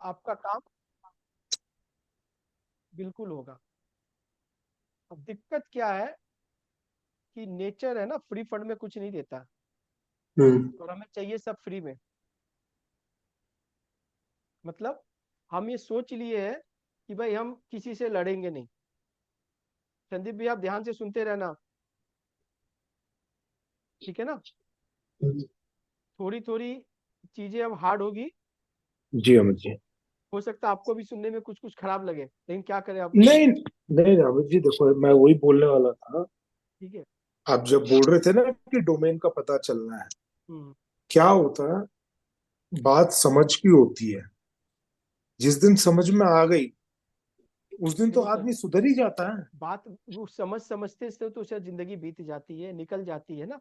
आपका काम बिल्कुल होगा। अब दिक्कत क्या है कि नेचर है ना, फ्री फंड में कुछ नहीं देता, हम्म। और हमें चाहिए सब फ्री में। मतलब हम ये सोच लिए है कि भाई हम किसी से लड़ेंगे नहीं। संदीप भी आप ध्यान से सुनते रहना, ठीक है ना। थोड़ी थोड़ी चीजें अब हार्ड होगी। जी अमित जी। हो सकता है आपको भी सुनने में कुछ कुछ खराब लगे, लेकिन क्या करें अब। नहीं नहीं अमित जी, देखो मैं वही बोलने वाला था। ठीक है। आप जब बोल रहे थे ना कि डोमेन का पता चलना है, हम्म। क्या होता है, बात समझ की होती है। जिस दिन समझ में आ गई, उस दिन तो देखो सर, आदमी सुधर ही जाता है। बात वो समझते से तो शायद जिंदगी बीत जाती है, निकल जाती है ना।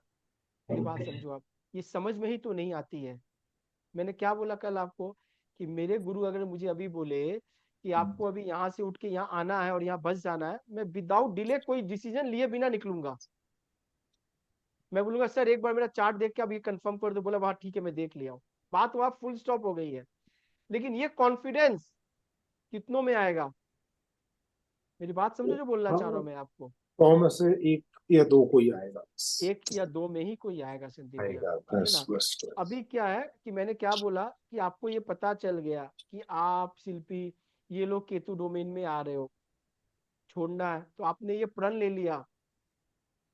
मेरी बात समझो आप, ये समझ में ही तो नहीं आती है। मैंने क्या बोला कल आपको, कि मेरे गुरु अगर मुझे अभी बोले कि आपको अभी यहाँ से उठ के यहाँ आना है और यहाँ बस जाना है, मैं विदाउट डिले कोई डिसीजन लिए बिना निकलूंगा। मैं बोलूंगा सर एक बार मेरा चार्ट देख के अब ये कंफर्म कर दो, बोला वाह ठीक है मैं देख लिया हूँ। बात वहां फुल स्टॉप हो गई है। लेकिन ये कॉन्फिडेंस कितनों में आएगा। मेरी बात समझो जो बोलना चाह रहा हाँ, हूँ मैं आपको। 100 में से एक या दो कोई आएगा बस। एक या दो में ही कोई आएगा संदीप भैया, आएगा ठीक है बस ना। बस बस। अभी क्या है कि मैंने क्या बोला कि आपको ये पता चल गया कि आप शिल्पी ये लोग केतु डोमेन में आ रहे हो, छोड़ना है, तो आपने ये प्रण ले लिया।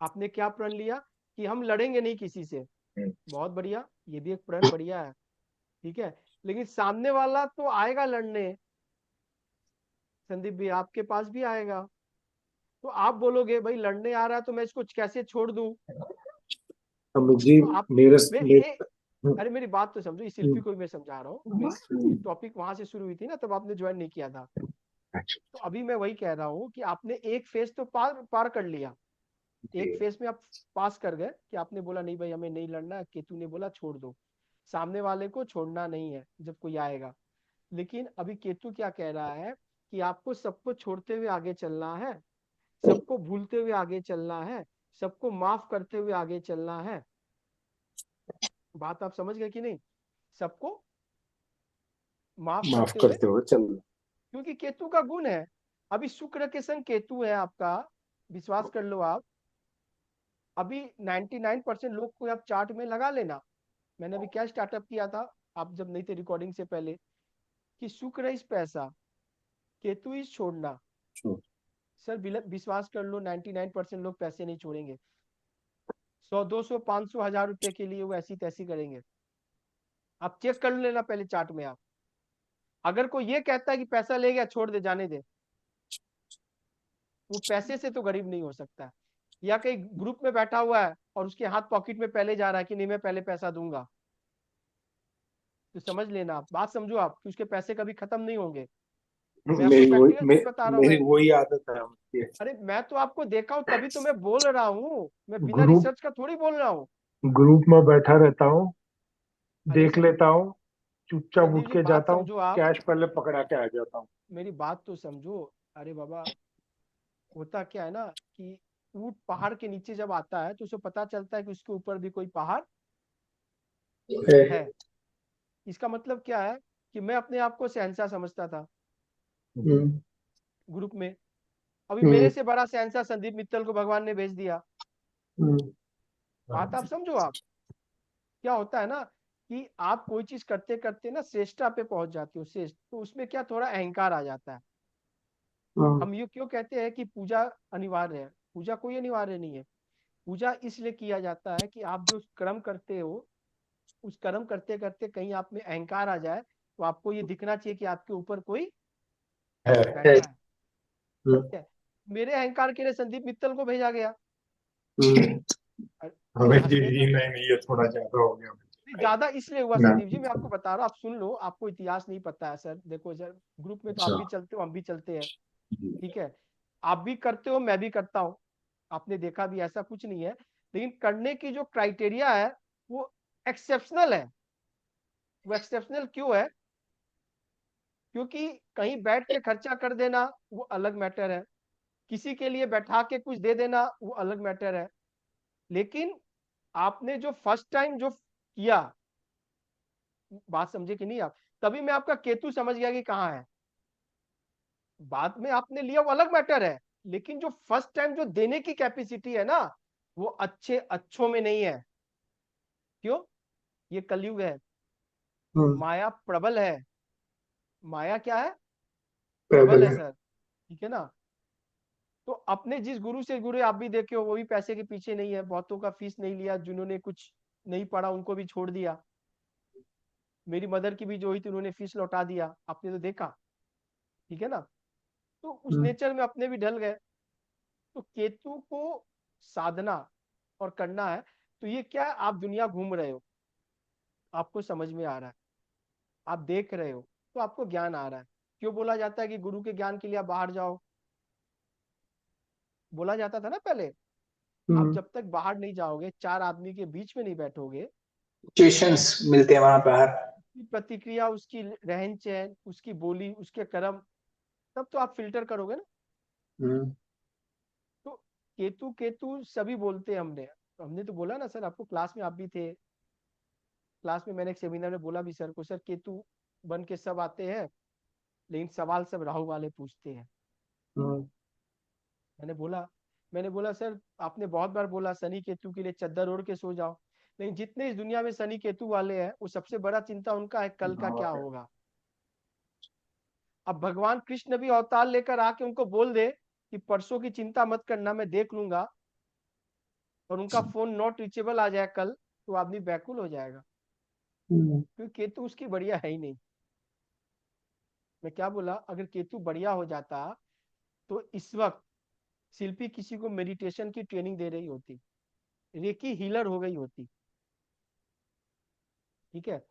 आपने क्या प्रण लिया कि हम लड़ेंगे नहीं किसी से। हम्म। बहुत बढ़िया, ये भी एक प्रण बढ़िया है, ठीक है। लेकिन सामने वाला तो आएगा लड़ने, संदीप भी आपके पास भी आएगा। तो आप बोलोगे भाई लड़ने आ रहा है तो मैं इसको कैसे छोड़ दूं। अमित जी, तो आप मेरे वे मेरे अरे मेरी बात तो समझो, इस शिल्पी को भी मैं समझा रहा हूँ। मैं टॉपिक वहां से शुरू हुई थी ना, तब आपने ज्वाइन नहीं किया था। अच्छा। तो अभी मैं वही कह रहा हूँ कि आपने एक फेज तो पार पार कर लिया। एक जी। फेज में आप पास कर गए कि आपने बोला नहीं भाई हमें नहीं लड़ना, केतु ने बोला छोड़ दो। सामने वाले को छोड़ना नहीं है जब कोई आएगा। लेकिन अभी केतु क्या कह रहा है कि आपको सबको छोड़ते हुए आगे चलना है, सबको भूलते हुए आगे चलना है, सबको माफ करते हुए आगे चलना है। बात आप समझ गए कि नहीं। सबको माफ माफ करते हुए, करते हुए चल। क्योंकि केतु का गुण है। अभी शुक्र के संग केतु है आपका, विश्वास कर लो आप। अभी 99% लोग को आप चार्ट में लगा लेना। मैंने अभी क्या स्टार्टअप किया था, आप जब नहीं थे रिकॉर्डिंग से पहले, कि शुक्र इस पैसा, केतु इस छोड़ना। सर विश्वास कर लो 99% लोग पैसे नहीं छोड़ेंगे। 100 200 500 1000 रुपए के लिए वो ऐसी तैसी करेंगे। आप चेक कर लेना पहले चार्ट में आप। अगर कोई ये कहता है कि पैसा ले गया छोड़ दे जाने दे, वो पैसे से तो गरीब नहीं हो सकता। या कहीं ग्रुप में बैठा हुआ है और उसके हाथ पॉकेट में पहले जा रहा है कि नहीं मैं पहले पैसा दूंगा, तो समझ लेना आप, बात समझो आप, कि उसके पैसे कभी खत्म नहीं होंगे। मैं आपको प्रैक्टिकल चीज बता रहा हूँ मेरी मैं। वही आदत है अमित जी। अरे मैं तो आपको देखा हूं तभी तो मैं बोल रहा हूँ, मैं बिना ग्रुप रिसर्च का थोड़ी बोल रहा हूँ। ग्रुप में बैठा रहता हूँ, अरे देख लेता हूँ, चुपचाप संदीप उठ जी के बात जाता हूँ, समझो आप, कैश पहले पकड़ा के आ जाता हूँ। मेरी बात तो समझो। अरे बाबा, होता क्या है ना कि ऊंट पहाड़ के नीचे जब आता है तो उसे पता चलता है कि उसके ऊपर भी कोई पहाड़ है। है। इसका मतलब क्या है कि मैं अपने आप को शहंशाह समझता था हम्म। ग्रुप में। अभी मेरे हम्म। से बड़ा शहंशाह संदीप मित्तल को भगवान ने भेज दिया। हम्म। बात आप समझो आप, क्या होता है ना कि आप कोई चीज करते करते ना श्रेष्ठता पे पहुंच जाते हो, श्रेष्ठ, तो उसमें क्या थोड़ा अहंकार आ जाता है। हम ये क्यों कहते हैं कि पूजा अनिवार्य है। पूजा कोई अनिवार्य नहीं है। पूजा इसलिए किया जाता है कि आप जो कर्म करते हो, उस कर्म करते करते कहीं आप में अहंकार आ जाए, तो आपको ये दिखना चाहिए कि आपके ऊपर कोई है। बैठा है। ठीक है। मेरे अहंकार के लिए संदीप मित्तल को भेजा गया। हम्म। अरे अमित जी हंसने का जी, नहीं नहीं, ये थोड़ा ज्यादा हो गया अमित ज्यादा इसलिए हुआ जी। संदीप जी, मैं आपको बता रहा हूँ, आप सुन लो, आपको इतिहास नहीं पता है सर। देखो सर, ग्रुप में तो आप अच्छा। भी चलते हो हम भी चलते हैं, जी। ठीक है। आप भी करते हो मैं भी करता हूँ, आपने देखा भी, ऐसा कुछ नहीं है। लेकिन करने की जो क्राइटेरिया है वो एक्सेप्शनल है। वो एक्सेप्शनल क्यों है, क्योंकि कहीं बैठ के खर्चा कर देना वो अलग मैटर है, किसी के लिए बैठा के कुछ दे देना वो अलग मैटर है। लेकिन आपने जो फर्स्ट टाइम जो किया, बात समझे कि नहीं आप, तभी मैं आपका केतु समझ गया कि कहाँ है। बाद में आपने लिया वो अलग मैटर है, लेकिन जो फर्स्ट टाइम जो देने की कैपेसिटी है ना, वो अच्छे अच्छों में नहीं है। क्यों? ये कलयुग है, हम्म। माया प्रबल है। माया क्या है? प्रबल प्रबल है है। सर। ठीक है ना? तो अपने जिस गुरु से जुड़े आप भी देखे हो, वो भी पैसे के पीछे नहीं है, बहुतों का फीस नहीं लिया, जिन्होंने कुछ नहीं पढ़ा उनको भी छोड़ दिया। मेरी मदर की भी जो हुई थी, उन्होंने फीस लौटा दिया, आपने तो देखा। ठीक है ना? तो उस हम्म। नेचर में अपने भी ढल गए। तो केतु को साधना और करना है। तो ये क्या है, आप दुनिया घूम रहे हो, आपको समझ में आ रहा है, आप देख रहे हो, तो आपको ज्ञान आ रहा है। क्यों बोला जाता है कि गुरु के ज्ञान के लिए आप बाहर जाओ? बोला जाता था ना पहले। आप हम्म। जब तक बाहर नहीं जाओगे, चार आदमी के बीच में नहीं बैठोगे, सिचुएशंस मिलते हैं वहां बाहर। उसकी प्रतिक्रिया, उसकी रहन सहन, उसकी बोली, उसके कर्म, तब तो आप फिल्टर करोगे ना। हम्म। तो केतु केतु सभी बोलते हैं, हमने तो बोला ना सर, आपको क्लास में आप भी थे। क्लास में मैंने एक सेमिनार में बोला भी सर को, सर केतु बन के सब आते हैं, लेकिन सवाल सब राहु वाले पूछते हैं। हम्म। मैंने बोला मैंने बोला सर, आपने बहुत बार बोला शनि केतु के लिए चद्दर ओढ़ के सो जाओ, लेकिन जितने इस दुनिया में शनि केतु वाले हैं, वो सबसे बड़ा चिंता उनका है कल का क्या होगा। अब भगवान कृष्ण भी अवतार लेकर आके उनको बोल दे कि परसों की चिंता मत करना, मैं देख लूंगा, और उनका फोन नॉट रीचेबल आ जाए कल, तो आदमी बैकुल हो जाएगा, हम्म। क्योंकि केतु उसकी बढ़िया है ही नहीं। मैं क्या बोला, अगर केतु बढ़िया हो जाता तो इस वक्त शिल्पी किसी को मेडिटेशन की ट्रेनिंग दे रही होती, रेकी हीलर हो गई होती। ठीक है?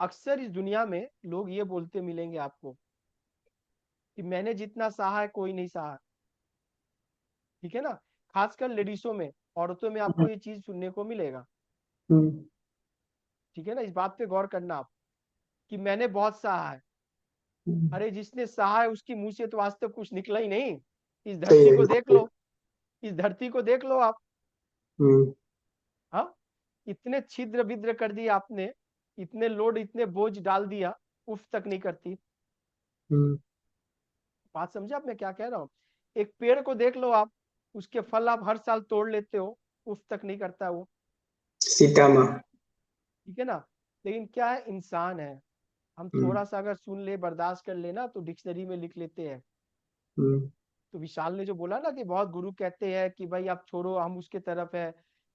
अक्सर इस दुनिया में लोग ये बोलते मिलेंगे आपको कि मैंने जितना सहा है कोई नहीं सहा। ठीक है ना? खासकर लेडीसों में, औरतों में आपको ये चीज सुनने को मिलेगा। हम्म। ठीक है ना? इस बात पे गौर करना आप, कि मैंने बहुत सहा है। अरे जिसने सहा है उसकी मुंह से तो आज तक कुछ निकला ही नहीं। इस सही धरती है, को देख बिल्कुल। लो, इस धरती को देख लो आप। हम्म। हाँ, इतने छिद्र विद्र कर दिए आपने, इतने लोड, इतने बोझ डाल दिया, उफ तक नहीं करती। हम्म। बात समझे आप मैं क्या कह रहा हूँ? एक पेड़ को देख लो आप, उसके फल आप हर साल तोड़ लेते हो, उफ तक नहीं करता वो। सीता माँ। ठीक है ना? लेकिन क्या है, इंसान है। हम हम्म। थोड़ा सा अगर सुन ले, बर्दाश्त कर लेना, तो डिक्शनरी में लिख लेते हैं। हम्म। तो विशाल ने जो बोला ना कि बहुत गुरु कहते हैं कि भाई आप छोड़ो, हम उसके तरफ है,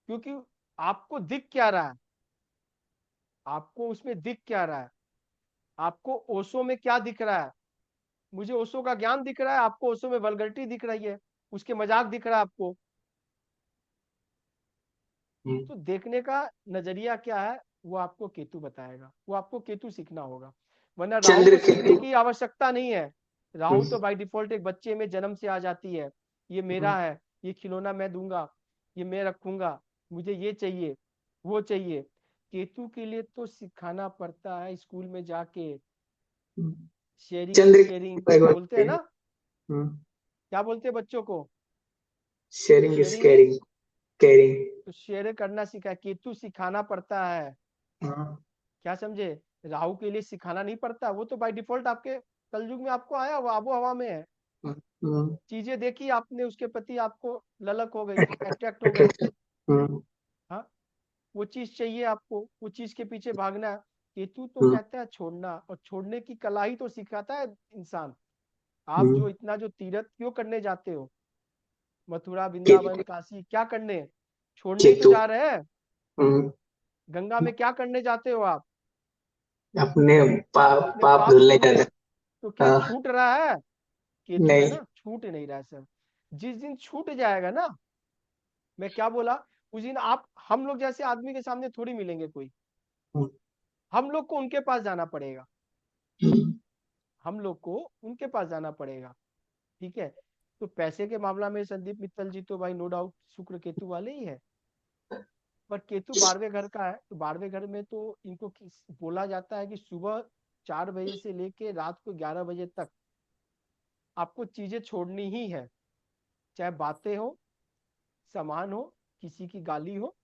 क्योंकि आपको दिख क्या रहा है, आपको उसमें दिख क्या रहा है, आपको ओशो में क्या दिख रहा है? मुझे ओशो का ज्ञान दिख रहा है, आपको ओशो में वल्गरिटी दिख रही है, उसके मजाक दिख रहा है आपको। हम्म। तो देखने का नजरिया क्या है, वो आपको केतु बताएगा, वो आपको केतु सीखना होगा। वरना राहु चंद्र को सीखने केतु। की आवश्यकता नहीं है। राहु तो हम्म। बाय डिफॉल्ट एक बच्चे में जन्म से आ जाती है। ये मेरा है, ये खिलौना मैं दूंगा, ये मैं रखूंगा, मुझे ये चाहिए, वो चाहिए। केतु के लिए तो सिखाना पड़ता है स्कूल में जाके। Hmm. Sharing is Chandra caring Ketu भगवान बोलते के हैं हैं। ना? क्या बोलते हैं बच्चों को? Sharing is sharing is, carrying. Carrying. तो शेयर करना सीखा, केतु सिखाना पड़ता है। हाँ। क्या समझे? राहु के लिए सिखाना नहीं पड़ता, वो तो बाय डिफॉल्ट आपके कलयुग में आपको आया, वो आबो हवा में है। हम्म। चीजें देखी आपने, उसके प्रति आपको ललक हो गई, अट्रैक्ट हो गई। अट्रैक्ट। हम्म। हाँ, वो चीज चाहिए आपको, वो चीज के पीछे भागना है। केतु तो हम्म। कहता है छोड़ना, और छोड़ने की कला ही तो सिखाता है इंसान। आप हम्म। जो इतना जो तीर्थ क्यों करने जाते हो, मथुरा वृंदावन केतु। काशी, क्या करने? छोड़ने ही तो केतु। जा रहे हैं। हम्म। गंगा में क्या करने जाते हो आप? अपने अपने पाप पाप धुलने धुलने। जाते। तो क्या हाँ। छूट रहा है? केतु है नहीं। ना, छूट नहीं रहा है सर। जिस दिन छूट जाएगा ना, मैं क्या बोला, उस दिन आप हम लोग जैसे आदमी के सामने थोड़ी मिलेंगे कोई, हम्म। हम लोग को उनके पास जाना पड़ेगा, हम्म। हम लोग को उनके पास जाना पड़ेगा। ठीक है? तो पैसे के मामला में संदीप मित्तल जी तो भाई नो डाउट शुक्र केतु वाले ही है। पर केतु 12वें घर का है, तो 12वें घर में तो इनको बोला जाता है कि सुबह 4 बजे से लेके रात को 11 बजे तक आपको चीजें छोड़नी ही है। चाहे बातें हो, सामान हो, किसी की गाली हो।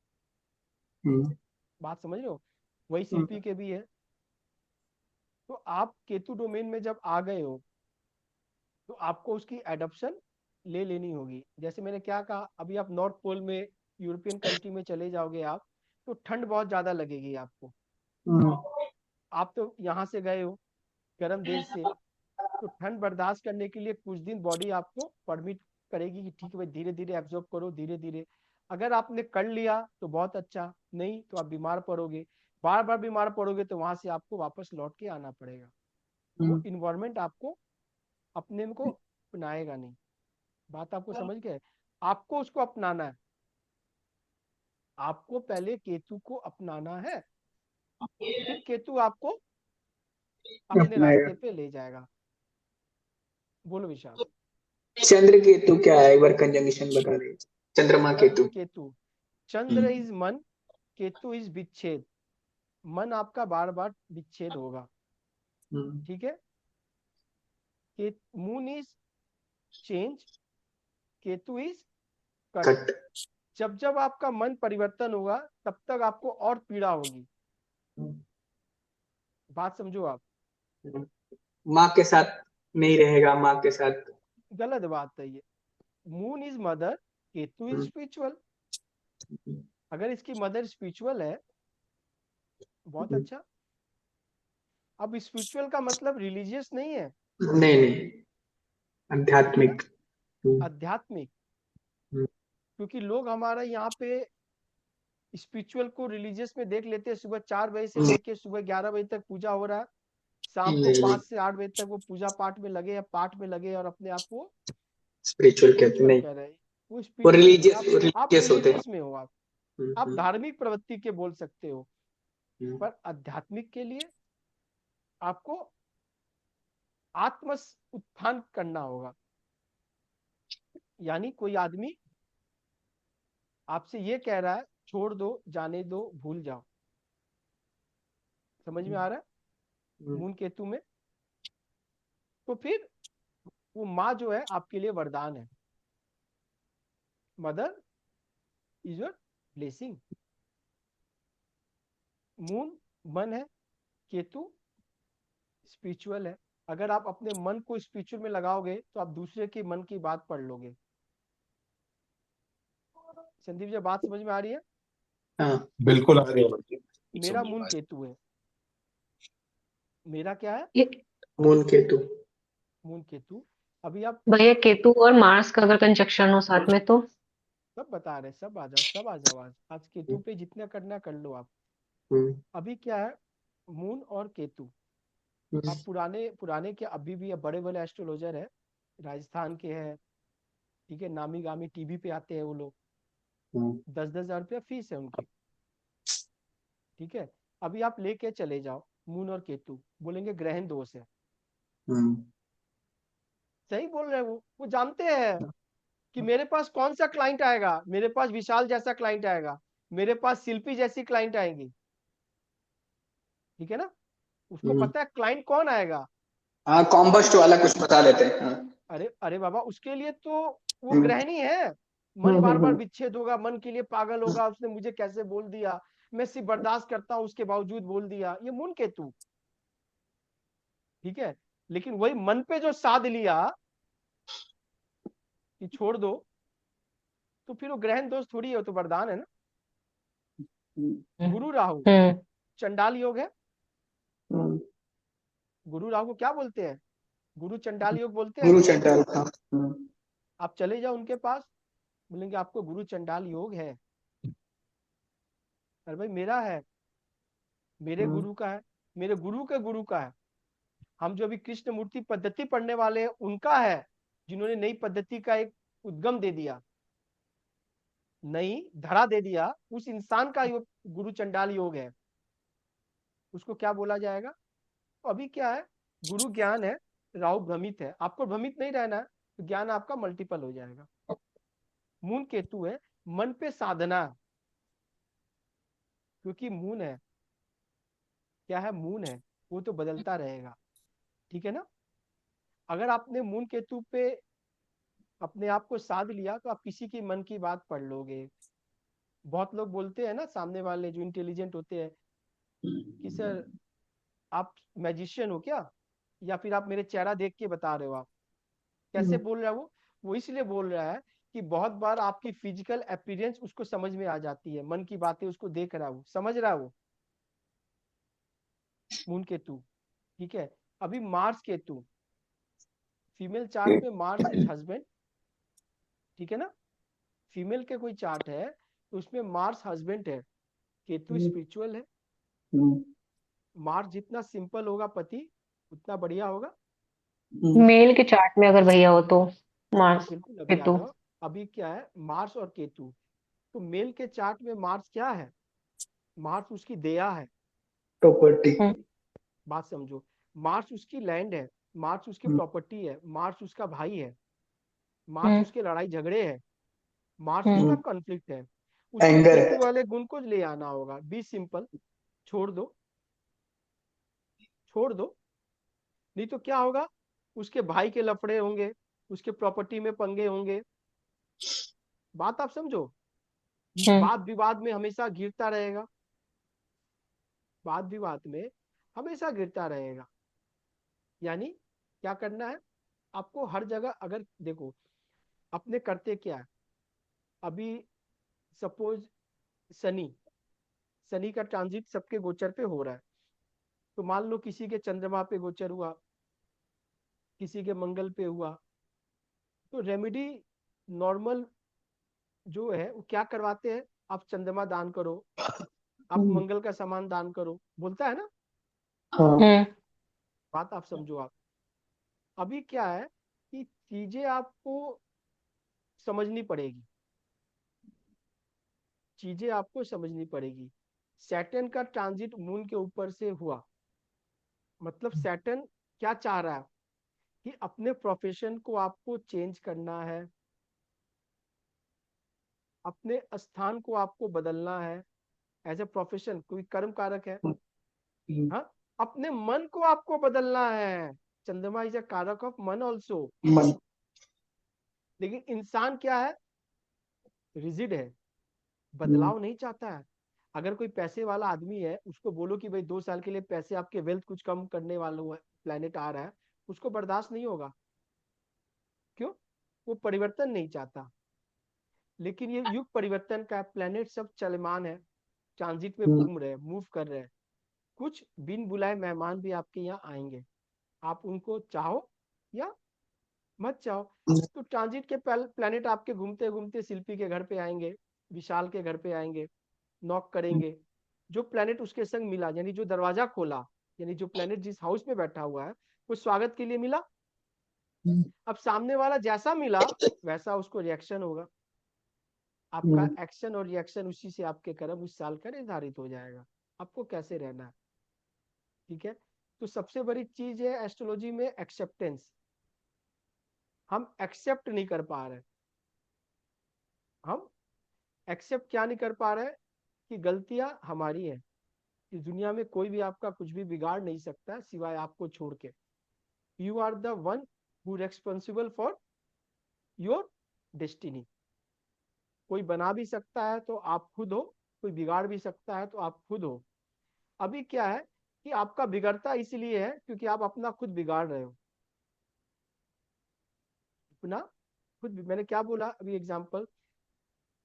हम्म। बात समझ रहे हो? वही हम्म। शिल्पी के भी है। तो आप केतु डोमेन में जब आ गए हो तो आपको उसकी एडॉप्शन ले लेनी होगी। जैसे मैंने क्या कहा, अभी आप नॉर्थ पोल में, यूरोपियन कंट्री में चले जाओगे आप, तो ठंड बहुत ज्यादा लगेगी आपको। हम्म, आप तो यहाँ से गए हो गर्म देश से, तो ठंड बर्दाश्त करने के लिए कुछ दिन बॉडी आपको परमिट करेगी कि ठीक है भाई, धीरे धीरे एब्जॉर्ब करो, धीरे धीरे। अगर आपने कर लिया तो बहुत अच्छा, नहीं तो आप बीमार पड़ोगे। बार बार बीमार पड़ोगे तो वहां से आपको वापस लौट के आना पड़ेगा। वो हम्म, इन्वायरमेंट आपको अपने को अपनाएगा नहीं। बात आपको समझ गए? आपको उसको अपनाना है। आपको पहले केतु को अपनाना है, फिर केतु आपको अपने अपनाएगा। रास्ते पे ले जाएगा। बोलो विशाल। चंद्र केतु क्या है, एक बार कंजंक्शन बता रहे। चंद्रमा चंद्र केतु। केतु, चंद्र हम्म, इज मन, केतु इज विच्छेद। मन आपका बार बार विच्छेद होगा। हम्म, ठीक है। के moon is change, Ketu is cut. Cut. जब जब आपका मन परिवर्तन होगा तब तक आपको और पीड़ा होगी। बात समझो आप। माँ के साथ नहीं रहेगा, माँ के साथ। गलत बात है ये। Moon is mother, Ketu is hmm, spiritual. अगर इसकी मदर स्पिरिचुअल है, बहुत हम्म, अच्छा। अब स्पिरिचुअल का मतलब रिलीजियस नहीं है, नहीं नहीं, ठीक है ना, आध्यात्मिक। हम्म, आध्यात्मिक। हम्म, क्योंकि लोग हमारा यहाँ पे स्पिरिचुअल को रिलीजियस में देख लेते हैं। सुबह 4 बजे से लेके सुबह 11 बजे तक पूजा हो रहा है, शाम को नहीं नहीं, 5 से 8 बजे तक वो पूजा पाठ में लगे या पाठ में लगे और अपने आप को स्पिरिचुअल कहते स्पिरिचुअल नहीं। कह रहे हैं। वो वो स्पिरिचुअल नहीं है। रिलीजियस, आप रिलीजियस होते हैं। रिलीजियस में हो, हम्म, आप धार्मिक प्रवृत्ति के बोल सकते हो। हम्म, पर आध्यात्मिक के लिए आपको आत्म उत्थान करना होगा। यानी कोई आदमी आपसे ये कह रहा है छोड़ दो, जाने दो, भूल जाओ। समझ में आ रहा है हम्म, मून केतु में? तो फिर वो माँ जो है आपके लिए वरदान है। Mother is your blessing. Moon मन है, केतु स्पिरिचुअल है। अगर आप अपने मन को स्पिरिचुअल में लगाओगे तो आप दूसरे के मन की बात पढ़ लोगे। संदीप जी, बात समझ में आ रही है? हाँ। बिल्कुल आ रही है मुझे, मेरा समझ में मून आ रही केतु है। मेरा क्या है? ये मून केतु। मून केतु। अभी आप भैया केतु और मार्स का अगर कंजक्शन हो साथ में तो? सब बता रहे, सब आ जाओ, सब आ जाओ। आज केतु पे जितना करना कर लो आप। हम्म, अभी क्या है, मून और केतु। हम्म, आप पुराने पुराने के अभी भी बड़े बड़े एस्ट्रोलॉजर है, राजस्थान के हैं, ठीक है, नामी गामी टीवी पे आते हैं वो लोग। हम्म, 10-10 हज़ार रुपया फीस है उनकी। ठीक है। अभी आप लेके चले जाओ मून और केतु, बोलेंगे ग्रहण दोष है। हम्म, सही बोल रहे हैं। वो जानते हैं कि मेरे पास कौन सा क्लाइंट आएगा। मेरे पास विशाल जैसा क्लाइंट आएगा, मेरे पास शिल्पी जैसी क्लाइंट आएंगी। ठीक है ना। उसको हम्म। पता है क्लाइंट कौन आएगा। हाँ, कॉम्बस्ट वाला कुछ बता देते हैं। हाँ। अरे अरे बाबा, उसके लिए तो वो हम्म, ग्रहणी है। मन हम्म, बार बार विच्छेद होगा, मन के लिए पागल होगा, उसने मुझे कैसे बोल दिया, मैं सिर्फ बर्दाश्त करता हूं उसके बावजूद बोल दिया। ये मून केतु। ठीक है। लेकिन वही मन पे जो साध लिया कि छोड़ दो, तो फिर वो ग्रहण दोष थोड़ी है, वो तो वरदान है ना। गुरु राहु हम्म। चंडाल योग है। हम्म। गुरु राहु को क्या बोलते हैं? गुरु चंडाल योग बोलते हैं गुरु ना। चंडाल का। हम्म, आप चले जाओ उनके पास, बोलेंगे आपको गुरु चंडाल योग है। अरे भाई मेरा है, मेरे हम्म, गुरु का है, मेरे गुरु के गुरु का है। हम जो अभी कृष्ण मूर्ति पद्धति पढ़ने वाले हैं उनका है, जिन्होंने नई पद्धति का एक उद्गम दे दिया, नई धरा दे दिया। उस इंसान का योग गुरु चंडाल योग है। उसको क्या बोला जाएगा? तो अभी क्या है, गुरु ज्ञान है, राहु भ्रमित है। आपको भ्रमित नहीं रहना है, तो ज्ञान आपका मल्टीपल हो जाएगा। मून केतु है, मन पे साधना। क्योंकि मून है, क्या है, मून है, वो तो बदलता रहेगा। ठीक है ना। अगर आपने मून केतु पे अपने आप को साध लिया तो आप किसी की मन की बात पढ़ लोगे। बहुत लोग बोलते हैं ना, सामने वाले जो इंटेलिजेंट होते हैं, कि सर आप मैजिशियन हो क्या, या फिर आप मेरे चेहरा देख के बता रहे हो? आप कैसे बोल रहा है वो इसलिए बोल रहा है कि बहुत बार आपकी फिजिकल अपीयरेंस उसको समझ में आ जाती है, मन की बातें उसको देख रहा है, वो समझ रहा है वो। मून केतु, ठीक है। अभी मार्स केतु, फीमेल चार्ट में मार्स इज हस्बैंड, ठीक है ना। फीमेल के कोई चार्ट है तो उसमें मार्स हस्बैंड है, केतु स्पिरिचुअल है। मार्स जितना सिंपल होगा पति, उतना बढ़िया होगा। मेल के चार्ट में अगर भैया हो तो हाँ मार्स बिल्कुल, अभी आ केतु। जाओ। अभी क्या है, मार्स और केतु। तो मेल के चार्ट में मार्स क्या है? मार्स उसकी देया है। प्रॉपर्टी। बात समझो, मार्स उसकी लैंड है, मार्स उसकी प्रॉपर्टी है, मार्स उसका भाई है, मार्स हम्म उसके लड़ाई झगड़े है, मार्स उसका हम्म कॉन्फ्लिक्ट है। उसको एंगर केतु है। वाले गुण को ले आना होगा। बी सिंपल, छोड़ दो, छोड़ दो। नहीं तो क्या होगा, उसके भाई के लफड़े होंगे, उसके प्रॉपर्टी में पंगे होंगे। बात आप समझो, हम्म वाद विवाद में हमेशा गिरता रहेगा, वाद विवाद में हमेशा गिरता रहेगा। यानी क्या करना है आपको हर जगह? अगर देखो अपने करते क्या है, अभी सपोज शनि, शनि का ट्रांजिट सबके गोचर पे हो रहा है। तो मान लो किसी के चंद्रमा पे गोचर हुआ, किसी के मंगल पे हुआ, तो रेमेडी नॉर्मल जो है वो क्या करवाते हैं, आप चंद्रमा दान करो, आप मंगल का सामान दान करो, बोलता है ना। हाँ। हम्म बात आप समझो। आप अभी क्या है कि चीजें आपको समझनी पड़ेगी, चीजें आपको समझनी पड़ेगी। सैटर्न का ट्रांजिट मून के ऊपर से हुआ, मतलब सैटर्न क्या चाह रहा है कि अपने प्रोफेशन को आपको चेंज करना है, अपने स्थान को आपको बदलना है। एज ए प्रोफेशन कोई कर्म कारक है, हाँ। अपने मन को आपको बदलना है। चंद्रमा इज अ कारक ऑफ मन ऑल्सो। मन। लेकिन इंसान क्या है, रिजिड है, बदलाव नहीं चाहता है। अगर कोई पैसे वाला आदमी है, उसको बोलो कि भाई 2 साल के लिए पैसे आपके वेल्थ कुछ कम करने वाला हुआ प्लेनेट आ रहा है, उसको बर्दाश्त नहीं होगा। क्यों? वो परिवर्तन नहीं चाहता। लेकिन ये युग परिवर्तन का, प्लेनेट सब चलमान है, ट्रांजिट में घूम रहे हैं, मूव कर रहे हैं। कुछ बिन बुलाए मेहमान भी आपके यहाँ आएंगे, आप उनको चाहो या मत चाहो। तो ट्रांजिट के प्लेनेट आपके घूमते घूमते शिल्पी के घर पे आएंगे, विशाल के घर पे आएंगे, नॉक करेंगे। जो प्लेनेट उसके संग मिला, यानी जो दरवाजा खोला, यानी जो प्लेनेट जिस हाउस में बैठा हुआ है, वो स्वागत के लिए मिला। अब सामने वाला जैसा मिला वैसा उसको रिएक्शन होगा। आपका एक्शन और रिएक्शन, उसी से आपके कर्म उस साल का निर्धारित हो जाएगा, आपको कैसे रहना है। ठीक है। तो सबसे बड़ी चीज है एस्ट्रोलॉजी में एक्सेप्टेंस। हम एक्सेप्ट नहीं कर पा रहे, हम एक्सेप्ट क्या नहीं कर पा रहे कि गलतियां हमारी है। इस दुनिया में कोई भी आपका कुछ भी बिगाड़ नहीं सकता सिवाय आपको छोड़ के। You are the one who responsible for your destiny. कोई बना भी सकता है तो आप खुद हो, कोई बिगाड़ भी सकता है तो आप खुद हो। अभी क्या है कि आपका बिगड़ता इसलिए है क्योंकि आप अपना खुद बिगाड़ रहे हो, अपना खुद। मैंने क्या बोला अभी एग्जांपल,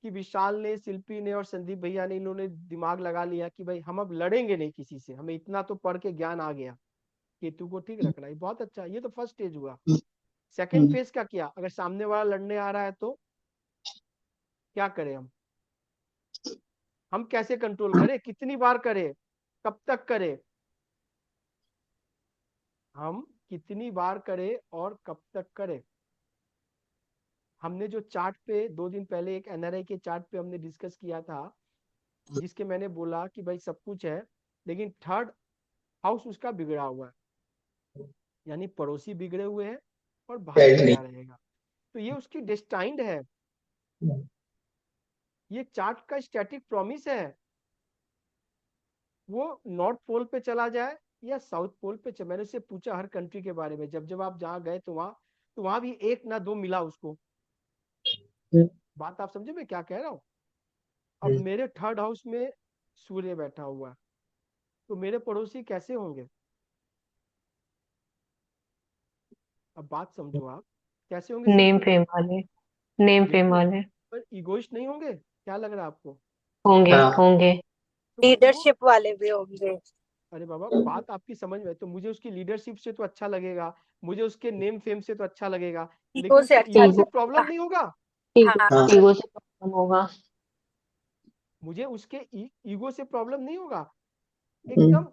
कि विशाल ने, शिल्पी ने और संदीप भैया ने, इन्होंने दिमाग लगा लिया कि भाई हम अब लड़ेंगे नहीं किसी से, हमें इतना तो पढ़ के ज्ञान आ गया, केतु को ठीक रखना। ये बहुत अच्छा, ये तो फर्स्ट स्टेज हुआ। सेकंड फेज का क्या, अगर सामने वाला लड़ने आ रहा है तो क्या करें हम कैसे कंट्रोल करें, कितनी बार करें, कब तक करें, हम कितनी बार करें और कब तक करें। हमने जो चार्ट पे 2 दिन पहले एक एनआरआई के चार्ट पे हमने डिस्कस किया था, जिसके मैंने बोला कि भाई सब कुछ है लेकिन थर्ड हाउस उसका बिगड़ा हुआ है, यानी पड़ोसी बिगड़े हुए हैं और भाई बैड नहीं। कैसा रहेगा। तो ये उसकी डेस्टाइंड है, ये चार्ट का स्टैटिक प्रॉमिस है। वो नॉर्थ पोल पे चला जाए या साउथ पोल पे मैंने उससे पूछा हर कंट्री के बारे में, जब जब आप जहाँ गए तो वहां भी एक ना दो मिला उसको। बात आप समझे मैं क्या कह रहा हूँ। अब मेरे थर्ड हाउस में सूर्य बैठा हुआ है, तो मेरे पड़ोसी कैसे होंगे? अब बात समझो आप, कैसे होंगे नेम सेल्फिश? फेम वाले, नेम फेम बिल्कुल। वाले पर इगोइस्ट नहीं होंगे, क्या लग रहा है आपको? होंगे, हाँ। होंगे। तो वो, लीडरशिप वाले भी होंगे। अरे बाबा बात आपकी समझ में है, तो मुझे उसकी लीडरशिप से तो अच्छा लगेगा, मुझे उसके नेम फेम से तो अच्छा लगेगा, ईगो लेकिन से उसके अच्छा ईगो से ईगो, प्रॉब्लम नहीं होगा। ईगो, हाँ। ईगो से प्रॉब्लम होगा। मुझे उसके ईगो से प्रॉब्लम नहीं होगा। हम्म। एकदम,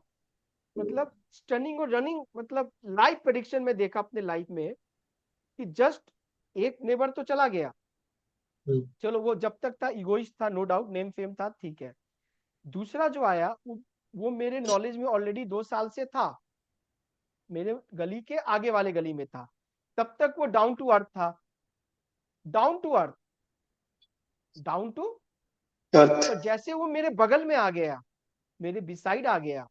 मतलब स्टनिंग और रनिंग, मतलब लाइव प्रेडिक्शन में देखा अपने लाइफ में कि जस्ट एक नेबर तो चला गया, हम्म। चलो वो जब तक था इगोइस्ट था, नो डाउट, नेम फेम था, ठीक है। दूसरा जो आया वो मेरे नॉलेज में ऑलरेडी 2 साल से था, मेरे गली के आगे वाले गली में था, तब तक वो डाउन टू अर्थ था, down to earth, down to. Earth. पर जैसे वो मेरे बगल में आ गया, मेरे बिसाइड आ गया,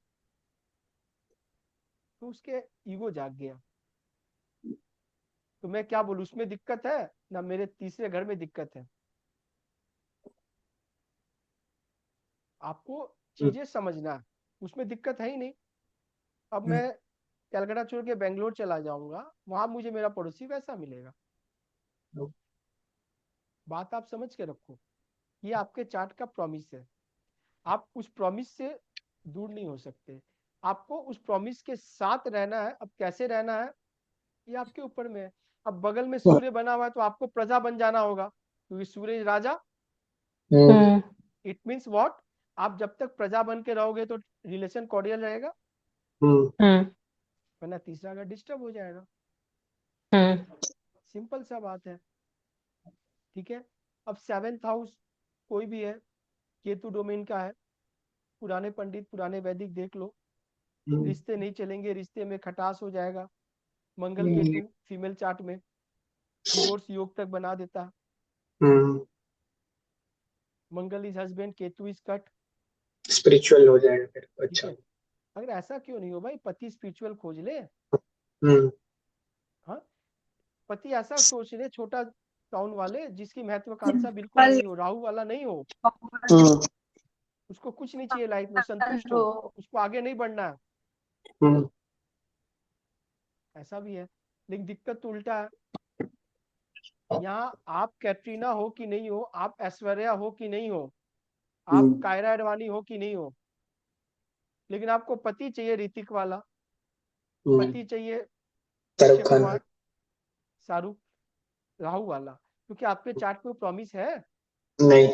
तो उसके ईगो जाग गया। तो मैं क्या बोलूं, उसमें दिक्कत है ना मेरे तीसरे घर में दिक्कत है? आपको चीजें समझना है, उसमें दिक्कत है ही नहीं। अब मैं कलकत्ता छोड़ के बेंगलोर चला जाऊंगा, वहां मुझे मेरा पड़ोसी वैसा मिलेगा। बात आप समझ के रखो, ये आपके चार्ट का प्रॉमिस है, आप उस प्रॉमिस से दूर नहीं हो सकते। आपको उस प्रॉमिस के साथ रहना है। अब कैसे रहना है, ये आपके ऊपर में है। अब बगल में सूर्य बना हुआ है तो आपको प्रजा बन जाना होगा, क्योंकि सूर्य राजा। हम्म। हम्म। इट मीन्स व्हाट, आप जब तक प्रजा बन के रहोगे तो रिलेशन कॉर्डियल रहेगा, हम्म। हम्म। वरना तीसरा अगर डिस्टर्ब हो जाएगा। हम्म। सिंपल सा बात है, ठीक है। अब 7th हाउस कोई भी है, केतु डोमेन का है, पुराने पंडित पुराने वैदिक देख लो, रिश्ते नहीं चलेंगे, रिश्ते में खटास हो जाएगा। मंगल केतु फीमेल चार्ट में डिवोर्स योग तक बना देता है। Hmm. Mangal is husband, Ketu is cut, spiritual हो जाएगा फिर। ठीक अच्छा। है। अगर ऐसा क्यों नहीं हो भाई, पति स्पिरिचुअल खोज ले। हम्म। हाँ, पति ऐसा सोच ले, छोटा टाउन वाले जिसकी महत्वाकांक्षा बिल्कुल सिंपल नहीं हो, राहु वाला नहीं हो, हम्म। उसको कुछ नहीं चाहिए लाइफ में, संतुष्ट हो, हो। उसको आगे नहीं बढ़ना है, हम्म। ऐसा भी है। लेकिन दिक्कत तो उल्टा है, यहाँ आप कैटरीना हो कि नहीं हो, आप ऐश्वर्या हो कि नहीं हो, आप हम्म। कायरा अडवाणी हो कि नहीं हो, लेकिन आपको पति चाहिए ऋतिक वाला, पति चाहिए अक्षय शाहरुख खान। कुमार, शाहरुख, राहु वाला, क्योंकि आपके चार्ट पे प्रॉमिस है। नहीं।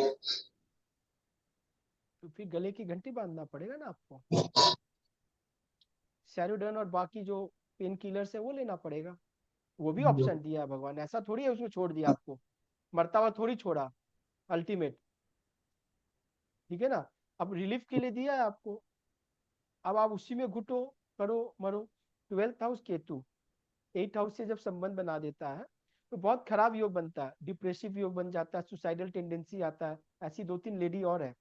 तो फिर गले की घंटी बांधना पड़ेगा ना आपको, सैरोडन और बाकी जो पेन किलर्स है वो लेना पड़ेगा। वो भी ऑप्शन दिया है भगवान, ऐसा थोड़ी है उसमें छोड़ दिया आपको, मरता हुआ थोड़ी छोड़ा, अल्टीमेट, ठीक है ना। अब रिलीफ के लिए दिया है आपको, अब आप उसी में घुटो, करो, मरो। 12th house Ketu 8th house से जब संबंध बना देता है तो बहुत खराब योग बनता है, डिप्रेसिव योग बन जाता है, सुसाइडल टेंडेंसी आता है। ऐसी 2-3 लेडी और है,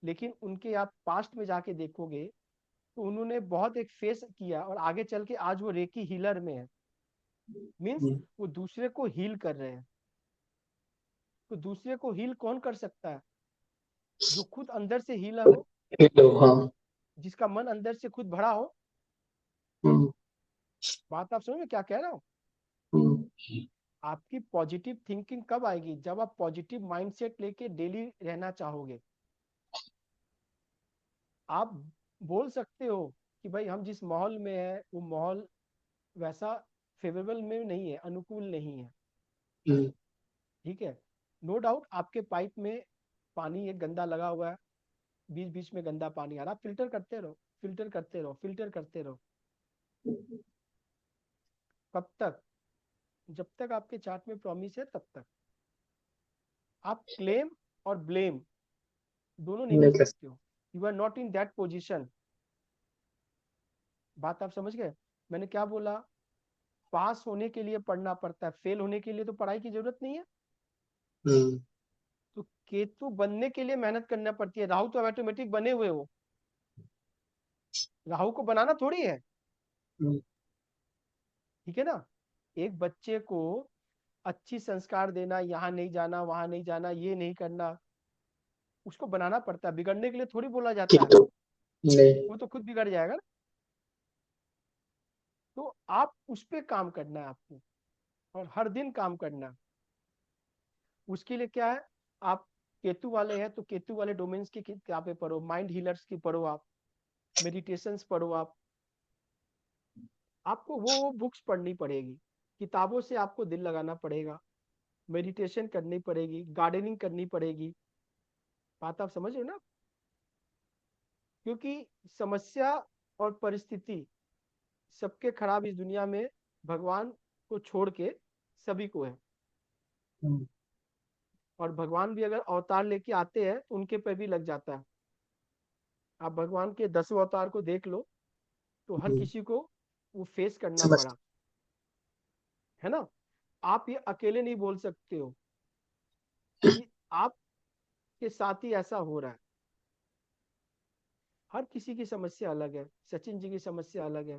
लेकिन उनके आप पास्ट में जाके देखोगे तो उन्होंने बहुत एक फेस किया और आगे चल के आज वो रेकी हीलर में है। मीन्स वो दूसरे को हील कर रहे हैं। तो दूसरे को हील कौन कर सकता है? जो खुद अंदर से हील हो, हेलो। हाँ। जिसका मन अंदर से खुद भरा हो। हम्म। बात आप समझ में क्या कह रहा हूँ? हम्म। आपकी पॉजिटिव थिंकिंग कब आएगी? जब आप पॉजिटिव माइंडसेट लेके डेली रहना चाहोगे। आप बोल सकते हो कि भाई हम जिस माहौल में है वो माहौल वैसा फेवरेबल में नहीं है, अनुकूल नहीं है, हम्म। ठीक है। नो डाउट आपके पाइप में पानी एक गंदा लगा हुआ है, बीच बीच में गंदा पानी आ रहा, आप फिल्टर करते रहो, फिल्टर करते रहो, फिल्टर करते रहो। कब तक? जब तक आपके चार्ट में प्रॉमिस है तब तक। आप क्लेम और ब्लेम दोनों नहीं कर नहीं कर। सकते हो, you are not in that position. बात आप समझ गए? मैंने क्या बोला? पास होने के लिए पढ़ना पड़ता है, फेल होने के लिए तो पढ़ाई की जरूरत नहीं है। हम्म। तो केतु बनने के लिए मेहनत करना पड़ती है, राहु तो ऑटोमेटिक बने हुए हो, राहु को बनाना थोड़ी है, हम्म। ठीक है ना। एक बच्चे को अच्छी संस्कार देना, यहाँ नहीं जाना, वहां नहीं जाना, ये नहीं करना, उसको बनाना पड़ता है, बिगड़ने के लिए थोड़ी बोला जाता है, किंतु नहीं। वो तो खुद बिगड़ जाएगा ना। तो आप उस पर काम करना है आपको। और हर दिन काम करना। उसके लिए क्या है, आप केतु वाले हैं तो केतु वाले डोमेन्स की किताबें पढ़ो, माइंड हीलर्स की पढ़ो, आप मेडिटेशंस पढ़ो। आपको वो बुक्स पढ़नी पड़ेगी, किताबों से आपको दिल लगाना पड़ेगा, मेडिटेशन करनी पड़ेगी, गार्डनिंग करनी पड़ेगी। बात आप समझ रहे हो ना? क्योंकि समस्या और परिस्थिति सबके खराब इस दुनिया में भगवान को छोड़ के सभी को है। और भगवान भी अगर अवतार लेके आते हैं तो उनके पे भी लग जाता है। आप भगवान के 10वें अवतार को देख लो तो हर किसी को वो फेस करना समझ। पड़ा, है ना? आप ये अकेले नहीं बोल सकते हो कि आपके साथ ही ऐसा हो रहा है। हर किसी की समस्या अलग है। सचिन जी की समस्या अलग है,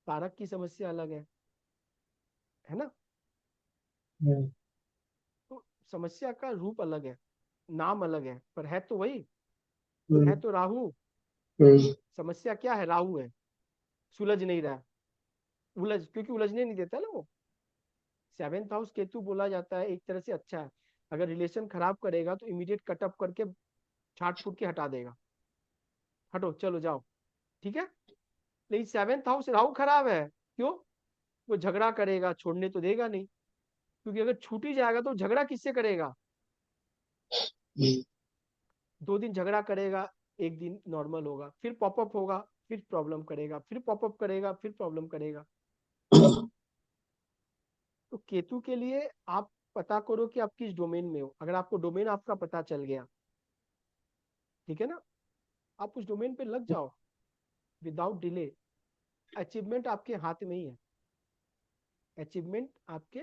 तारक की समस्या अलग है ना? तो समस्या का रूप अलग है, नाम अलग है, पर है तो वही, है तो राहु। समस्या क्या है? राहु है, सुलझ नहीं रहा है। क्योंकि उलझने नहीं देता ना वो। 7th हाउस केतु बोला जाता है एक तरह से अच्छा है। अगर रिलेशन खराब करेगा तो इमीडिएट कटअप करके छाट फूट के हटा देगा, हटो चलो जाओ, ठीक है। लेकिन 7th हाउस राहु खराब है, क्यों? वो झगड़ा करेगा, छोड़ने तो देगा नहीं। क्योंकि अगर छूट ही जाएगा तो झगड़ा किससे करेगा? 2 दिन झगड़ा करेगा, एक दिन नॉर्मल होगा, फिर पॉपअप होगा, फिर प्रॉब्लम करेगा, फिर पॉपअप करेगा, फिर प्रॉब्लम करेगा। तो केतु के लिए आप पता करो कि आप किस डोमेन में हो। अगर आपको डोमेन आपका पता चल गया, ठीक है ना, आप उस डोमेन पे लग जाओ विदाउट डिले। अचीवमेंट आपके हाथ में ही है, अचीवमेंट आपके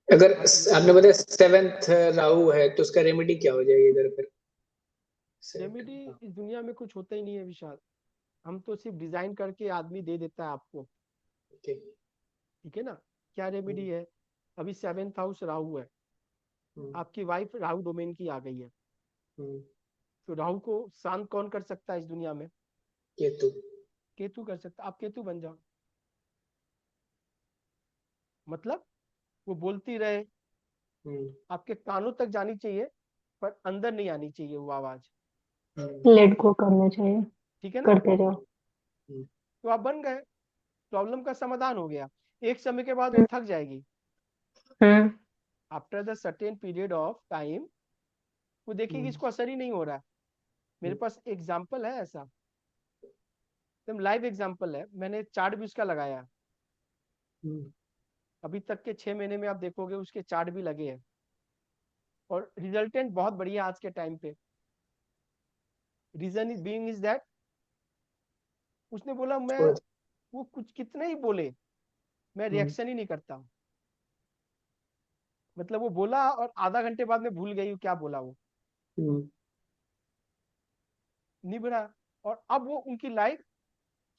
अगर हाथ में। आपने बताया 7th राहु है तो उसका रेमेडी क्या हो जाएगी इधर फिर? रेमेडी इस दुनिया में कुछ होता ही नहीं है विशाल। हम तो सिर्फ डिजाइन करके आदमी दे देता है आपको, ओके। ठीक है ना? क्या रेमेडी है? अभी 7th हाउस राहु है, आपकी वाइफ राहु डोमेन की आ गई है, तो राहु को शांत कौन कर सकता है इस दुनिया में? केतु। केतु कर सकता। आप केतु बन जाओ। मतलब वो बोलती रहे, आपके कानों तक जानी चाहिए पर अंदर नहीं आनी चाहिए वो आवाज, लेट गो करना चाहिए, ठीक है ना? करते जाओ। तो आप बन गए, प्रॉब्लम का समाधान हो गया। एक समय के बाद वो थक जाएगी। Hmm after the certain period of time वो देखेगी इसको असर ही नहीं हो रहा है। मेरे पास एग्जाम्पल है ऐसा, एकदम लाइव एग्जाम्पल है। मैंने चार्ट भी उसका लगाया, अभी तक के 6 महीने में आप देखोगे उसके चार्ट भी लगे हैं और रिजल्टेंट बहुत बढ़िया आज के टाइम पे। Reason is being is that उसने बोला मैं, वो कुछ कितने ही बोले, मैं रिएक्शन ही नहीं करता। मतलब वो बोला और आधा घंटे बाद में भूल गई क्या बोला वो, निभरा। और अब वो उनकी लाइफ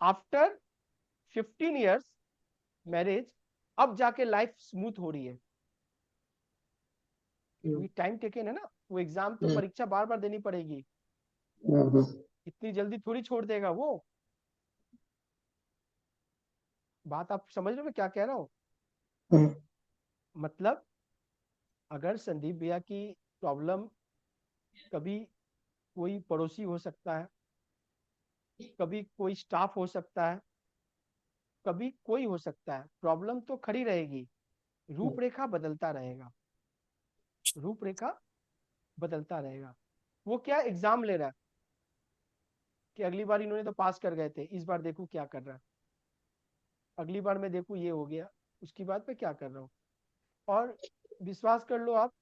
आफ्टर 15 years मैरिज अब जाके लाइफ स्मूथ हो रही है। क्योंकि टाइम टेकन है ना, वो एग्जाम तो परीक्षा बार बार देनी पड़ेगी, इतनी जल्दी थोड़ी छोड़ देगा वो। बात आप समझ रहे हो मैं क्या कह रहा हूँ? मतलब अगर संदीप भैया की प्रॉब्लम, कभी कोई पड़ोसी हो सकता है, कभी कोई स्टाफ हो सकता है, कभी कोई हो सकता है, प्रॉब्लम तो खड़ी रहेगी, रूपरेखा बदलता रहेगा, रूपरेखा बदलता रहेगा। वो क्या एग्जाम ले रहा है कि अगली बार इन्होंने तो पास कर गए थे, इस बार देखो क्या कर रहा है, अगली बार मैं देखू ये हो गया, उसकी बात पे क्या कर रहा हूँ। और विश्वास कर लो आप,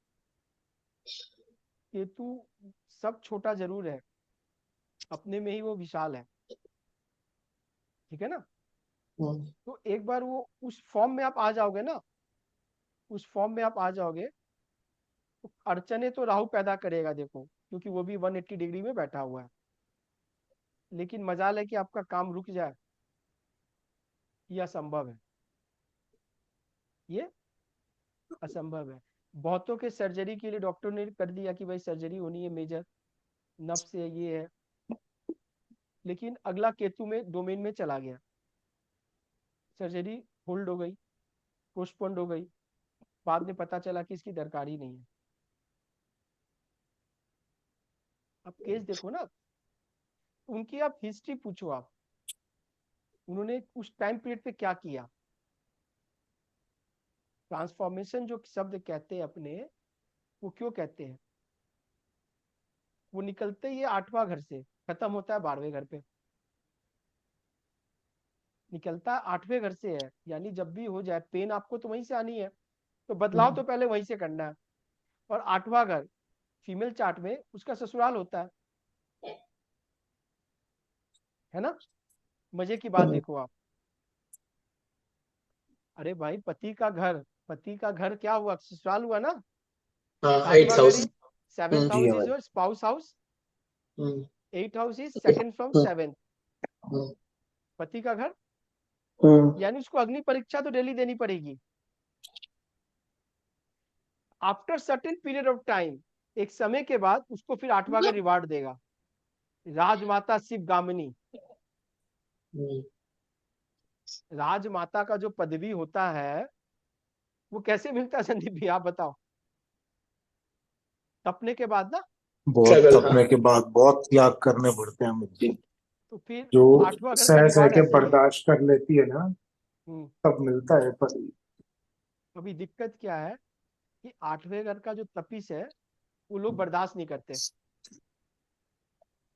केतु सब छोटा जरूर है, अपने में ही वो विशाल है, ठीक है ना? तो एक बार वो उस फॉर्म में आप आ जाओगे ना, उस फॉर्म में आप आ जाओगे तो अड़चने तो राहु पैदा करेगा देखो, क्योंकि वो भी 180 डिग्री में बैठा हुआ है। लेकिन मजाल है कि आपका काम रुक जाए, ये असंभव है, ये असंभव है। बहुतों के सर्जरी के लिए डॉक्टर ने कर दिया कि भाई सर्जरी होनी है मेजर, नफ्स है, ये है, लेकिन अगला केतु में डोमेन में चला गया, सर्जरी होल्ड हो गई, पोस्टपोन्ड हो गई, बाद में पता चला कि इसकी दरकार ही नहीं है। अब केस देखो ना, उनकी आप हिस्ट्री पूछो, आप उन्होंने उस टाइम पीरियड पे क्या किया। ट्रांसफॉर्मेशन जो शब्द कहते हैं अपने, वो क्यों कहते हैं? वो निकलते ही 8वां घर से, खत्म होता है 12वें घर पे। निकलता 8वें घर से है, यानी जब भी हो जाए पेन आपको तो वहीं से आनी है, तो बदलाव तो पहले वहीं से करना है। और 8वां घर फीमेल चार्ट में उसका ससुराल होता है ना। मजे की बात देखो आप, अरे भाई पति का घर क्या हुआ? ससुराल हुआ ना। हाँ, एट्थ 7वां घर हाउस। Is, seventh hmm. जी हाउस हाँ इज भाई। Your spouse house. Hmm. 8th house is second from hmm. 7th, hmm. पति का घर। हम्म। यानी उसको अग्नि परीक्षा तो डेली देनी पड़ेगी। After certain period of time, एक समय के बाद उसको फिर 8वां घर रिवार्ड देगा। राजमाता शिव गामिनी, हम्म। राजमाता का जो पदवी होता है वो कैसे मिलता है संदीप भी, आप बताओ। तपने के बाद ना। बहुत स्ट्रगल, हाँ। तपने के बाद बहुत त्याग करने पड़ते हैं मुझे। तो फिर जो 8वां घर का सह सह रिवार्ड के ऐसे ही है। बर्दाश्त कर लेती है ना, हम्म। तब मिलता है पति। अभी दिक्कत क्या है कि 8वें घर का जो तपिश है वो लोग बर्दाश्त नहीं करते।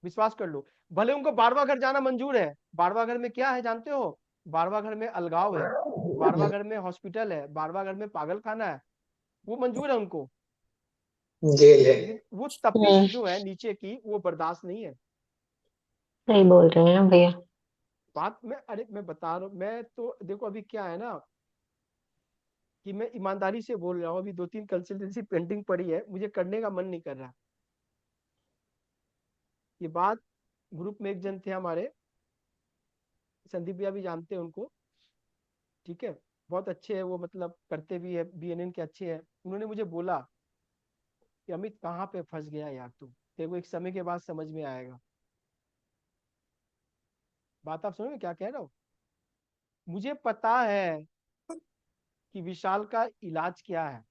विश्वास कर लो, भले उनको 12वां घर जाना मंजूर है। 12वां घर में क्या है जानते हो? 12वां घर में अलगाव है, 12वां घर में हॉस्पिटल है, 12वां घर में पागल खाना है, वो मंजूर है उनको। जेल है। लेकिन वो तपिश हम्म, जो है नीचे की, वो बर्दाश्त नहीं है। सही बोल रहे हैं भैया। बात में, अरे मैं बता रहा हूँ, मैं तो देखो अभी क्या है ना कि मैं ईमानदारी से बोल रहा हूँ, अभी 2-3 कंसल्टेंसी पेंडिंग पड़ी है, मुझे करने का मन नहीं कर रहा। ये बात ग्रुप में एक जन थे हमारे, संदीप भैया भी जानते हैं उनको, ठीक है, बहुत अच्छे है वो, मतलब करते भी है, बीएनएन के अच्छे हैं। उन्होंने मुझे बोला कि अमित कहाँ पे फंस गया यार तू, तेरे को एक समय के बाद समझ में आएगा। बात आप समझ में क्या कह रहा हूँ? मुझे पता है कि विशाल का इलाज क्या है,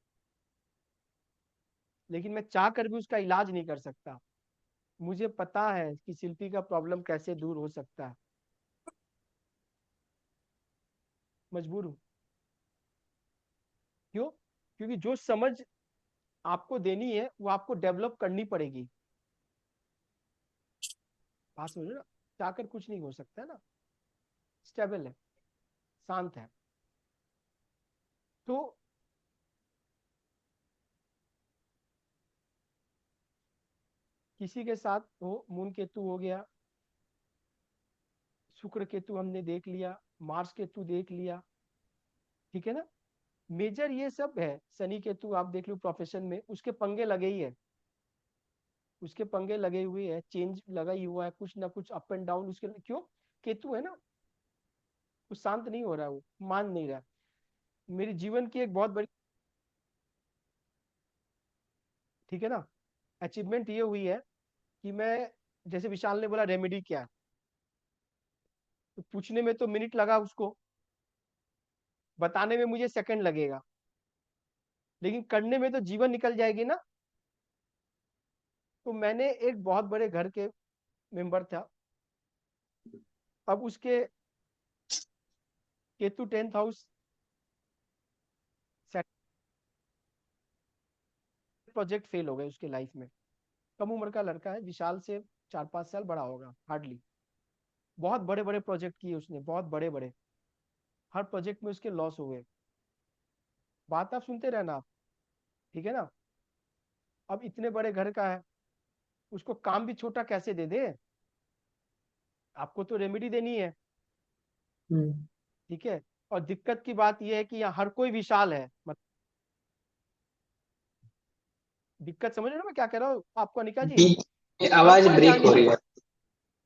लेकिन मैं चाह कर भी उसका इलाज नहीं कर सकता। मुझे पता है कि शिल्पी का प्रॉब्लम कैसे दूर हो सकता है, मजबूर हूँ। क्यों? क्योंकि जो समझ आपको देनी है वो आपको डेवलप करनी पड़ेगी। बात समझ रहे हो ना? चाहकर कुछ नहीं हो सकता है ना। स्टेबल है, शांत है। तो किसी के साथ हो, मून केतु हो गया, शुक्र केतु हमने देख लिया, मार्स केतु देख लिया, ठीक है ना। मेजर ये सब है। शनि केतु आप देख लो प्रोफेशन में, उसके पंगे लगे ही है, उसके पंगे लगे हुए है, चेंज लगा ही हुआ है, कुछ ना कुछ अप एंड डाउन उसके। क्यों? केतु है ना, कुछ शांत नहीं हो रहा है, वो मान नहीं रहा। मेरे जीवन की एक बहुत बड़ी, ठीक है ना, अचीवमेंट ये हुई है कि मैं, जैसे विशाल ने बोला रेमेडी क्या है, तो पूछने में तो मिनट लगा उसको, बताने में मुझे सेकंड लगेगा, लेकिन करने में तो जीवन निकल जाएगी ना। तो मैंने एक बहुत बड़े घर के मेंबर था, अब उसके Ketu 10th house, project fail हो गए उसके लाइफ में। कम उम्र का लड़का है, विशाल से 4-5 साल बड़ा होगा हार्डली। बहुत बड़े बड़े प्रोजेक्ट किए उसने, बहुत बड़े बड़े, हर प्रोजेक्ट में उसके लॉस हुए। बात आप सुनते रहना आप, ठीक है ना। अब इतने बड़े घर का है, उसको काम भी छोटा कैसे दे दे? आपको तो रेमेडी देनी है, हम्म। ठीक है। और दिक्कत की बात यह है कि यहाँ हर कोई विशाल है, दिक्कत समझ रहे हो ना मैं क्या कह रहा हूँ आपको, अनिका जी? बीच में हर आवाज कोई ब्रेक हो ज्ञानी रही है। है।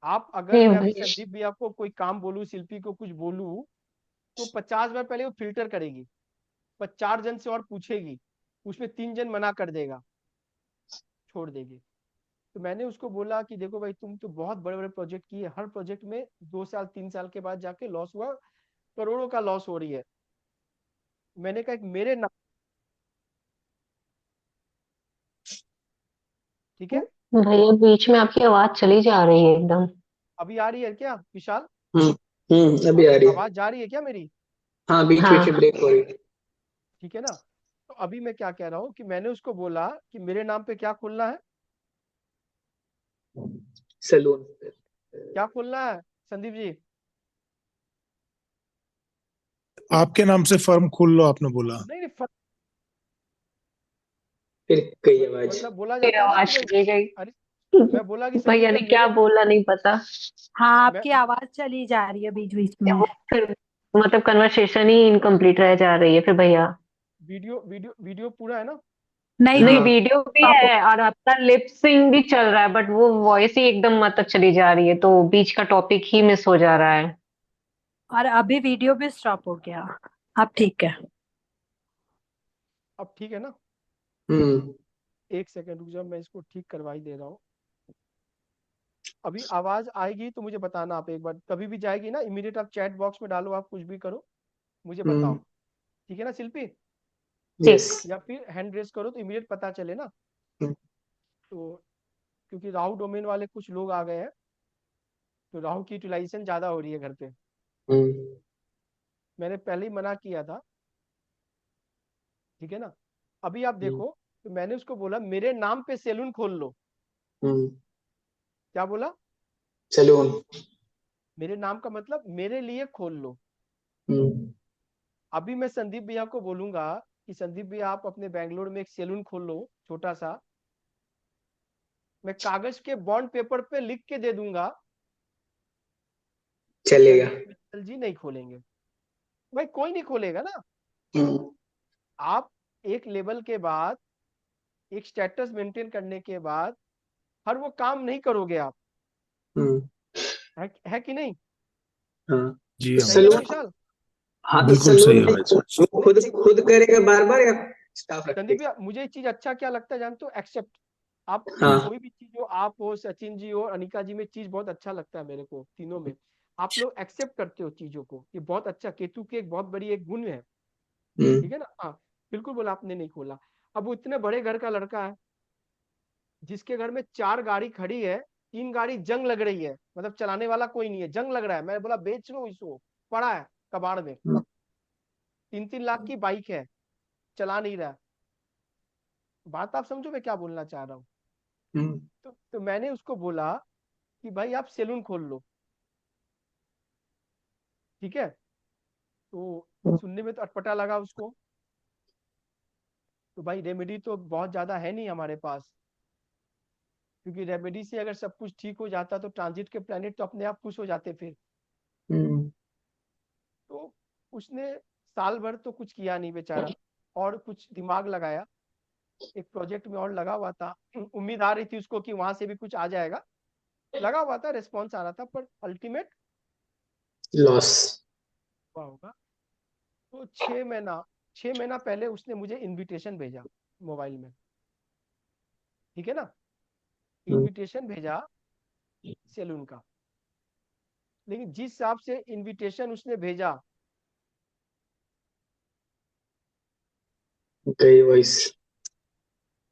आप अगर हे मैं अभी भैया। संदीप भैया को कोई काम बोलूँ, शिल्पी को कुछ बोलूँ, तो 50 बार पहले वो फिल्टर करेगी, पर 4 जन से और पूछेगी, उसमें 3 जन मना कर देगा, छोड़ देगी। तो मैंने उसको बोला कि देखो भाई, तुम तो बहुत बड़े बड़े प्रोजेक्ट किए, हर प्रोजेक्ट में 2 साल 3 साल के बाद जाके लॉस हुआ, करोड़ों का लॉस हो रही है। मैंने कहा कि मेरे नाम, ठीक है। भैया बीच में आपकी आवाज चली जा रही है एकदम। अभी आ रही है क्या विशाल? हम्म अभी आ रही है। आवाज जा रही है क्या मेरी? हाँ, बीच बीच में हाँ। ब्रेक हो रही है। ठीक है ना। तो अभी मैं क्या कह रहा हूँ कि मैंने उसको बोला कि मेरे नाम पे क्या खोलना है, सैलून। क्या खोलना है संदीप जी? आपके नाम से फर्म खोल लो, आपने बोला। नहीं नहीं, फिर गई आवाज। मतलब बोला फिर जाता है ना कि आवाज भाई, चली गई। अरे मैं बोला कि संदीप भैया ने भैया क्या मेरे, बोला नहीं पता। हाँ, मैं आपकी आवाज चली जा रही है बीच बीच में। वो फिर मतलब कन्वर्सेशन ही इनकम्प्लीट रह जा रही है फिर भैया। वीडियो पूरा है ना? नहीं नहीं, हाँ। वीडियो भी stop हो है और आपका लिप सिंक भी चल रहा है, बट वो वॉइस ही एकदम मतलब चली जा रही है, तो बीच का टॉपिक ही मिस हो जा रहा है। और अभी वीडियो भी स्टॉप हो गया। अब ठीक है। अब ठीक है ना? हम्म। एक सेकंड रुक जाओ, मैं इसको ठीक करवा ही दे रहा हूँ। अभी आवाज आएगी तो मुझे बताना, आप एक बार कभी भी जाएगी ना, इमीडिएट आप चैट बॉक्स में डालो, आप कुछ भी करो, मुझे बताओ। हम्म। ठीक है ना शिल्पी? यस। ठीक। या फिर हैंड रेस करो तो इमीडिएट पता चले ना। हम्म। तो क्योंकि राहु डोमेन वाले कुछ लोग आ गए हैं, तो राहु की यूटिलाइजेशन ज्यादा हो रही है घर पे। हम्म। मैंने पहले ही मना किया था, ठीक है ना। अभी आप देखो, तो मैंने उसको बोला मेरे नाम पे सैलून खोल लो। हम्म। क्या बोला? सैलून। मेरे नाम का मतलब मेरे लिए खोल लो। हम्म। अभी मैं संदीप भैया को बोलूंगा कि संदीप भैया आप अपने बैंगलोर में एक सैलून खोल लो छोटा सा, मैं कागज के बॉन्ड पेपर पे लिख के दे दूंगा कि चलेगा। संदीप मित्तल जी नहीं खोलेंगे। भाई कोई नहीं खोलेगा ना। हम्म। आप एक लेवल के बाद, एक स्टेटस मेंटेन करने के बाद हर वो काम नहीं करोगे आप। हम्म। है कि नहीं? हाँ। जी तो हाँ सही है भाई ना सैलून। साहब, विशाल? हाँ, तो बिल्कुल सही सैलून है भाई साहब। वो नहीं खुद नहीं, खुद करेगा बार बार, या स्टाफ संदीप रखेगा? भैया मुझे एक चीज अच्छा क्या लगता है जानते हो? एक्सेप्ट। आप हाँ। कोई भी चीज हो, आप हो, सचिन जी हो, अनिका जी में चीज बहुत अच्छा लगता है मेरे को, तीनों में आप लोग एक्सेप्ट करते हो चीजों को, ये बहुत अच्छा, केतु की एक बहुत बड़ी एक गुण है। हम्म। ठीक है ना? हाँ, बिल्कुल बोला आपने, नहीं खोला। अब वो इतने बड़े घर का लड़का है, जिसके घर में 4 गाड़ी खड़ी है, 3 गाड़ी जंग लग रही है, मतलब चलाने वाला कोई नहीं है, जंग लग रहा है, मैं बोला बेच लो इसको, पड़ा है कबाड़ में। 3-3 लाख की बाइक है, चला नहीं रहा है। बात आप समझो मैं क्या बोलना चाह रहा हूँ? हम्म। तो मैंने उसको बोला कि भाई आप सैलून खोल लो, ठीक है। तो सुनने में तो अटपटा लगा उसको। तो भाई रेमेडी तो बहुत ज्यादा है नहीं हमारे पास, क्योंकि रेमेडी से अगर सब कुछ ठीक हो जाता तो ट्रांजिट के प्लेनेट तो अपने आप खुश हो जाते फिर। हम्म। तो उसने साल भर तो कुछ किया नहीं बेचारा, और कुछ दिमाग लगाया, एक प्रोजेक्ट में और लगा हुआ था। उम्मीद आ रही थी उसको कि वहां से भी कुछ आ जाएगा, लगा हुआ था, रिस्पॉन्स आ रहा था, पर अल्टीमेट लॉस। हुआ होगा। तो 6 महीना पहले उसने मुझे इनविटेशन भेजा मोबाइल में, ठीक है ना। हम्म। इनविटेशन भेजा सैलून का, लेकिन जिस हिसाब से इनविटेशन उसने भेजा, गई वॉइस।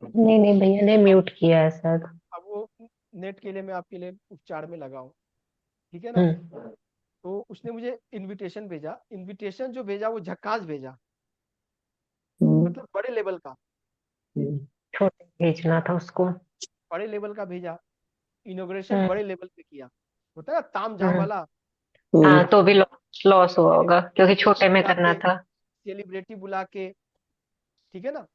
नहीं नहीं, भैया ने अब म्यूट किया है सर। अब वो नेट के लिए मैं आपके लिए उपचार में लगा हूँ, ठीक है ना। हम्म। तो उसने मुझे इनविटेशन भेजा, इनविटेशन जो भेजा वो झक्कास भेजा, हम्म। मतलब बड़े लेवल का, हम्म। छोटे भेजना था उसको। बड़े लेवल का भेजा। इनोग्रेशन हम्म। बड़े लेवल पे किया, होता है ना ताम झाम हम्म। वाला। हाँ, तो भी सेलिब्रिटी लॉस हुआ होगा क्योंकि छोटे में बुला करना के, था। सेलिब्रिटी बुला के, ठीक है ना।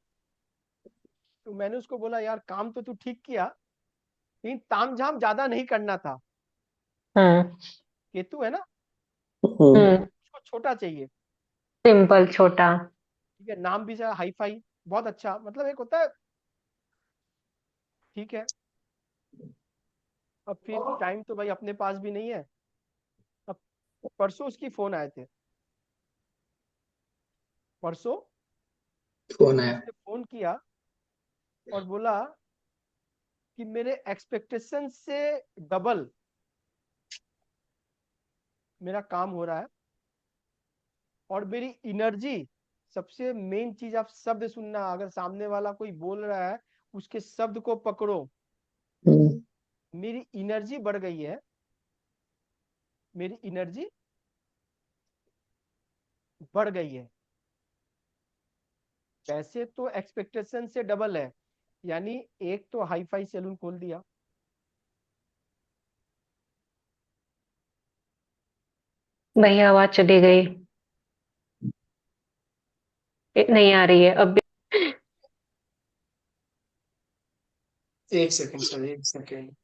तो मैंने उसको बोला यार काम तो तू ठीक किया, लेकिन ताम झाम ज्यादा नहीं करना था। हम्म। केतु है ना, हम्म। हम्म। उसको छोटा चाहिए, सिंपल छोटा। ठीक है, नाम भी हाई फाई, बहुत अच्छा, मतलब एक होता है, ठीक है। अब फिर टाइम तो भाई अपने पास भी नहीं है। अब परसों उसकी फोन आए थे, परसों फोन आया। उसने फोन किया और बोला कि मेरे एक्सपेक्टेशन से डबल मेरा काम हो रहा है, और मेरी एनर्जी सबसे मेन चीज आप शब्द सुनना। अगर सामने वाला कोई बोल रहा है उसके शब्द को पकड़ो। मेरी एनर्जी बढ़ गई है, मेरी एनर्जी बढ़ गई है। पैसे तो एक्सपेक्टेशन से डबल है, यानी एक तो हाई फाई सैलून खोल दिया, भैया आवाज चली गई, नहीं आ रही है अब भी। एक सेकंड सर, एक सेकंड।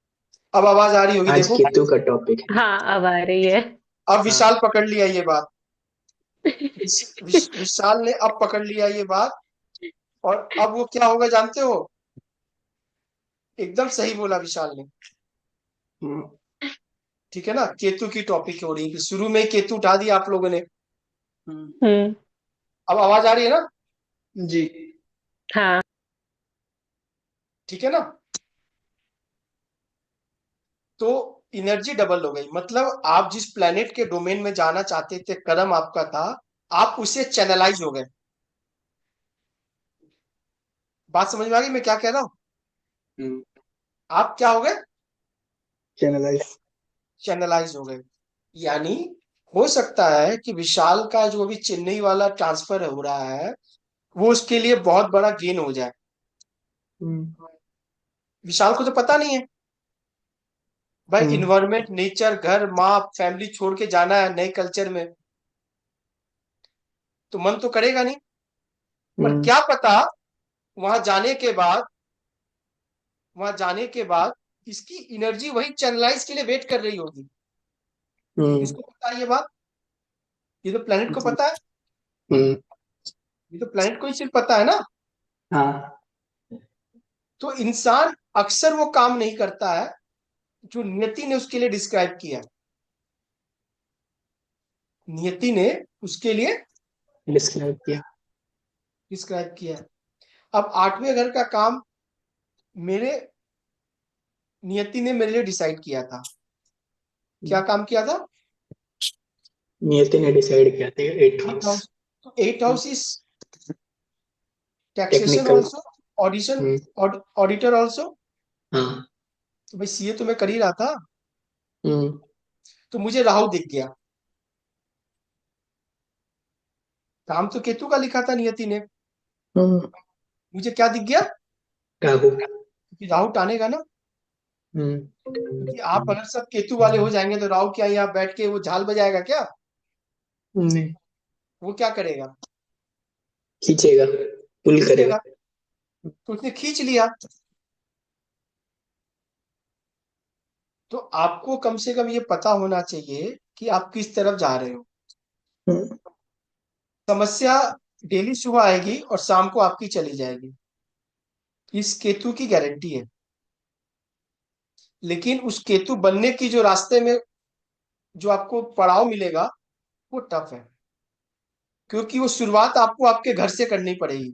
अब आवाज आ रही होगी, आज देखो। केतु का टॉपिक है। हाँ अब आ रही है। अब हाँ। विशाल पकड़ लिया ये बात। विशाल ने अब पकड़ लिया ये बात। और अब वो क्या होगा जानते हो? एकदम सही बोला विशाल ने। ठीक है ना, केतु की टॉपिक हो रही है, शुरू में ही केतु उठा दिया आप लोगों ने। हम्म। अब आवाज आ रही है ना? जी। हाँ। ठीक है ना? तो एनर्जी डबल हो गई, मतलब आप जिस प्लेनेट के डोमेन में जाना चाहते थे, कर्म आपका था, आप उसे चैनलाइज हो गए। बात समझ में आ गई मैं क्या कह रहा हूं? आप क्या हो गए? चैनलाइज। चैनलाइज हो गए। यानी हो सकता है कि विशाल का जो अभी चेन्नई वाला ट्रांसफर हो रहा है वो उसके लिए बहुत बड़ा गेन हो जाए। विशाल को तो पता नहीं है भाई, इन्वायरमेंट, नेचर, घर, माँ, फैमिली छोड़ के जाना है नए कल्चर में, तो मन तो करेगा नहीं। पर क्या पता वहां जाने के बाद, वहां जाने के बाद इसकी एनर्जी वही चैनलाइज के लिए वेट कर रही होगी। किसको पता है ये बात? ये तो प्लेनेट को पता है, ये तो प्लेनेट को ही सिर्फ पता है ना। हाँ। तो इंसान अक्सर वो काम नहीं करता है जो नियति ने उसके लिए डिस्क्राइब किया। नियति ने उसके लिए डिस्क्राइब किया। डिस्क्राइब किया। अब आठवें घर का काम मेरे नियति ने मेरे लिए डिसाइड किया था। क्या काम किया था? नियति ने डिसाइड किया था 8th एट हाउस। हाउस। तो eight house is taxation technical. Also, audition, auditor also. हाँ। तो भाई सीए तो मैं कर ही रहा था। हम्म। तो मुझे राहु दिख गया। काम तो केतु का लिखा था नियति ने, मुझे क्या दिख गया? राहु। कि राहु टानेगा ना। क्योंकि आप अगर सब केतु वाले हो जाएंगे तो राहु क्या यहाँ बैठ के वो झाल बजाएगा क्या? नहीं। वो क्या करेगा? खींचेगा, पुल करेगा। खींचेगा। तो उसने खींच लिया। तो आपको कम से कम ये पता होना चाहिए कि आप किस तरफ जा रहे हो। समस्या डेली सुबह आएगी और शाम को आपकी चली जाएगी, इस केतु की गारंटी है। लेकिन उस केतु बनने की जो रास्ते में जो आपको पड़ाव मिलेगा वो टफ है, क्योंकि वो शुरुआत आपको आपके घर से करनी पड़ेगी।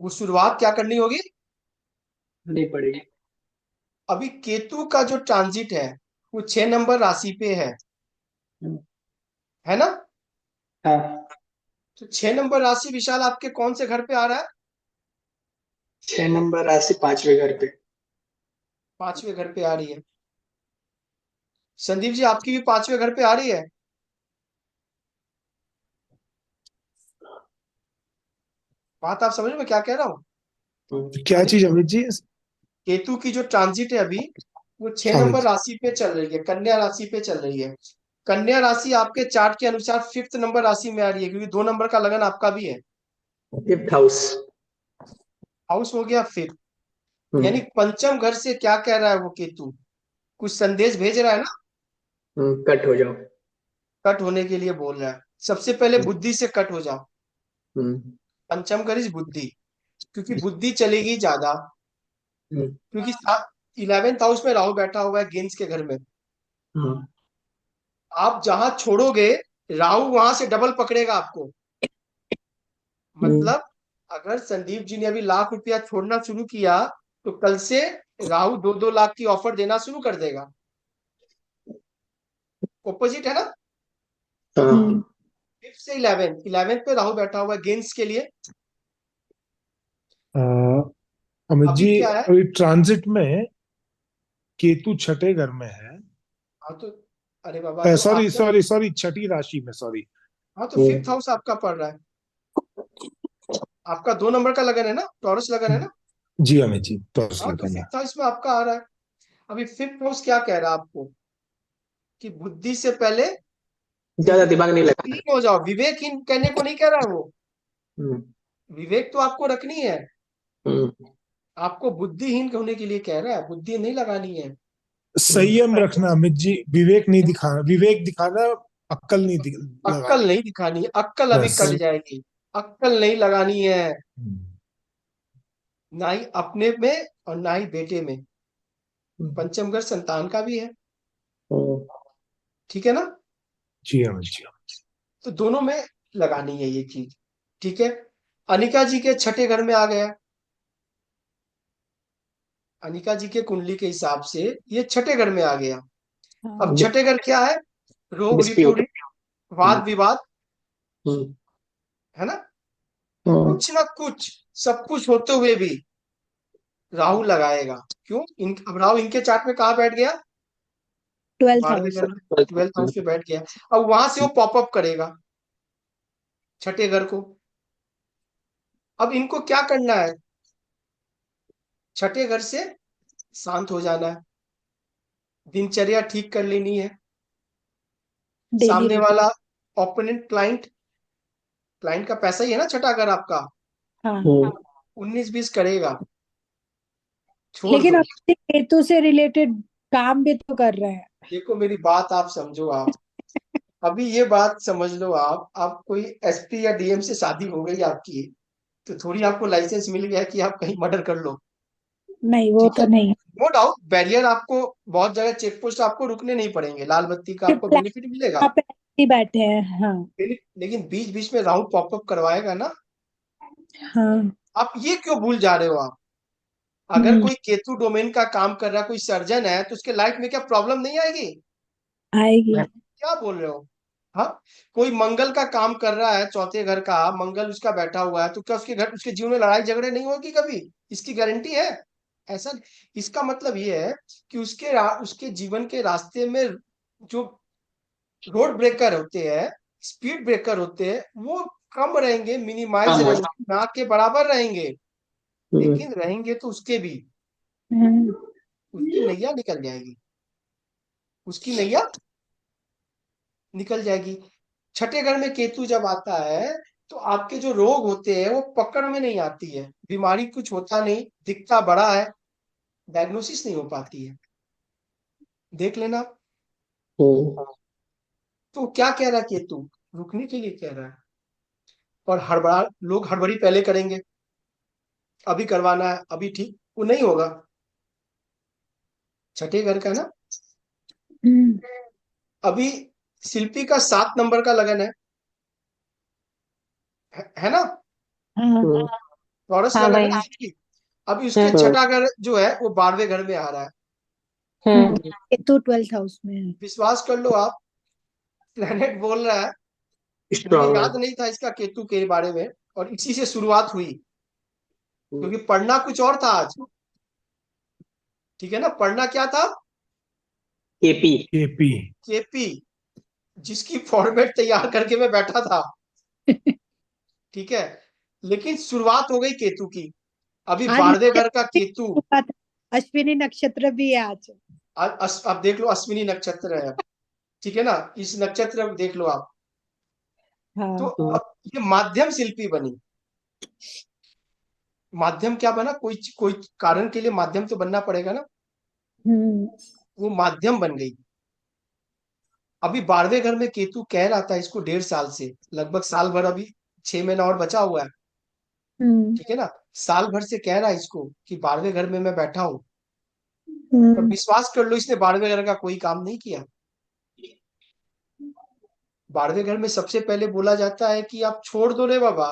वो शुरुआत क्या करनी होगी? नहीं पड़ेगी। अभी केतु का जो ट्रांजिट है वो 6 नंबर राशि पे है ना? हाँ। तो 6 नंबर राशि विशाल आपके कौन से घर पे आ रहा है? 6 नंबर राशि 5वें घर पे। 5वें घर पे आ रही है। संदीप जी आपकी भी 5वें घर पे आ रही है। बात आप समझ में मैं क्या कह रहा हूँ? क्या चीज अमित जी? केतु की जो ट्रांजिट है अभी वो 6 हाँ नंबर अमित। राशि पे चल रही है, कन्या राशि पे चल रही है। कन्या राशि आपके चार्ट के अनुसार 5th नंबर राशि में आ रही है, क्योंकि 2 नंबर का लगन आपका भी है। 5th house. हाउस हो गया फिर, यानी पंचम घर से क्या कह रहा है वो केतु? कुछ संदेश भेज रहा है ना। कट हो जाओ। कट होने के लिए बोल रहा है। सबसे पहले बुद्धि से कट हो जाओ। पंचम घर इस बुद्धि, क्योंकि बुद्धि चलेगी ज्यादा। क्योंकि 11th हाउस में राहु बैठा हुआ है गेंस के घर में। आप जहां छोड़ोगे राहु वहां से डबल पकड़ेगा आपको। मतलब अगर संदीप जी ने अभी ₹1,00,000 छोड़ना शुरू किया तो कल से राहु 2-2 लाख की ऑफर देना शुरू कर देगा। ओपोजिट है ना? 5th से 11th पे राहु बैठा हुआ है गेंस के लिए। अ, अमित अभी जी, क्या है? अभी ट्रांजिट में केतु छठे घर में है। हाँ तो अरे बाबा, तो सॉरी आपका, सॉरी सॉरी, छठी राशि में, सॉरी। हाँ तो 5th हाउस आपका पड़ रहा है। आपका 2 नंबर का लगन है ना, टॉरस लगन है ना। जी अमित जी, तो हाँ तो लगन है। 5th हाउस में आपका आ रहा है। अभी 5th हाउस क्या कह रहा है आपको कि बुद्धि से पहले ज्यादा दिमाग नहीं लगा। विवेकहीन हो जाओ। विवेकहीन कहने को नहीं कह रहा है वो, हम्म। विवेक तो आपको रखनी है, हम्म। आपको बुद्धिहीन होने के लिए कह रहा है, बुद्धि नहीं लगानी है। संयम रखना अमित जी, विवेक नहीं दिखाना, विवेक दिखाना, अक्कल नहीं अक्कल लगानी। नहीं दिखानी, अक्कल अभी बस। कट जाएगी, अक्कल नहीं लगानी है, हम्म, ना ही अपने में और ना ही बेटे में। पंचम घर संतान का भी है, ठीक है ना। जी अमित जी। तो दोनों में लगानी है ये चीज, ठीक है। अनिका जी के छठे घर में आ गया, अनिका जी के कुंडली के हिसाब से ये छठे घर में आ गया। हाँ। अब छठे घर क्या है? रोग डिस्प्यूट। रिपुरी, वाद विवाद, हम्म। है ना। कुछ ना कुछ, सब कुछ होते हुए भी राहु लगाएगा। क्यों? अब राहु इनके चार्ट में कहाँ बैठ गया? 12th 12वें house. घर में, 12th हाउस पे बैठ गया। अब वहां से वो पॉपअप करेगा छठे घर को। अब इनको क्या करना है? छठे घर से शांत हो जाना है, दिनचर्या ठीक कर लेनी है। डेली सामने रूटीन। वाला ओपोनेंट, क्लाइंट, क्लाइंट का पैसा ही है ना छठा घर आपका, हाँ। 19-20 करेगा, छोड़ लेकिन दो। अब केतु से रिलेटेड काम भी तो कर रहे हैं। देखो मेरी बात आप समझो। आप अभी ये बात समझ लो, आप कोई एसपी या डीएम से शादी हो गई आपकी, तो थोड़ी आपको लाइसेंस मिल गया कि आप कहीं मर्डर कर लो, नहीं, वो ठीक है। तो नहीं। नो डाउट बैरियर, आपको बहुत जगह चेक पोस्ट आपको रुकने नहीं पड़ेंगे, लाल बत्ती का आपको प्लान बेनिफिट मिलेगा। पे ही बैठे हैं। हाँ। लेकिन बीच बीच में राउंड पॉपअप करवाएगा ना। हाँ। आप ये क्यों भूल जा रहे हो? आप अगर हम्म। कोई केतु डोमेन का काम कर रहा है, कोई सर्जन है, तो उसके लाइफ में क्या प्रॉब्लम नहीं आएगी? आएगी। क्या बोल रहे हो? हाँ, कोई मंगल का काम कर रहा है, चौथे घर का मंगल उसका बैठा हुआ है, तो क्या उसके घर, उसके जीवन में लड़ाई झगड़े नहीं होगी कभी? इसकी गारंटी है? ऐसा, इसका मतलब ये है कि उसके जीवन के रास्ते में जो रोड ब्रेकर होते हैं, स्पीड ब्रेकर होते हैं, वो कम रहेंगे, मिनिमाइज हाँ। रहेंगे, ना के बराबर रहेंगे। लेकिन रहेंगे तो उसके भी, हम्म। उसकी नैया निकल जाएगी, उसकी नैया निकल जाएगी। छठे घर में केतु जब आता है, तो आपके जो रोग होते हैं वो पकड़ में नहीं आती है, बीमारी कुछ होता नहीं, दिखता बड़ा है, डायग्नोसिस नहीं हो पाती है, देख लेना। तो क्या कह रहा है केतु? रुकने के लिए कह रहा है। और हड़बड़ा, लोग हड़बड़ी पहले करेंगे, अभी करवाना है, अभी ठीक, वो नहीं होगा। छठे घर का ना, हम्म। अभी शिल्पी का 7 नंबर का लगन है ना, हाँ। टॉरस का हाँ लगन भाई। है शिल्पी। अभी उसके छठा घर जो है वो 12वें घर में आ रहा है। केतु 12th हाउस में है। विश्वास कर लो आप, प्लेनेट बोल रहा है, मुझे स्ट्रांग है। याद नहीं था इसका केतु के बारे में, और इसी से शुरुआत हुई, क्योंकि पढ़ना कुछ और था आज, ठीक है ना। पढ़ना क्या था? केपी। केपी। केपी, जिसकी फॉर्मेट तैयार करके मैं बैठा था, ठीक है। लेकिन शुरुआत हो गई केतु की। अभी आज 12वें घर का केतु, अश्विनी नक्षत्र भी है आज। अब देख लो, अश्विनी नक्षत्र है, ठीक है ना, इस नक्षत्र में देख लो आप। तो हाँ। अब ये माध्यम शिल्पी बनी। माध्यम क्या बना? कोई कोई कारण के लिए माध्यम तो बनना पड़ेगा ना, हम्म। वो माध्यम बन गई। अभी 12वें घर में केतु कह रहा था इसको 1.5 साल से, लगभग साल भर, अभी 6 महीना और बचा हुआ है, हम्म। ठीक है ना। साल भर से कह रहा है इसको कि 12वें घर में मैं बैठा हूं, पर हम्म। विश्वास कर लो इसने 12वें घर का कोई काम नहीं किया। 12वें घर में सबसे पहले बोला जाता है कि आप छोड़ दो रे बाबा,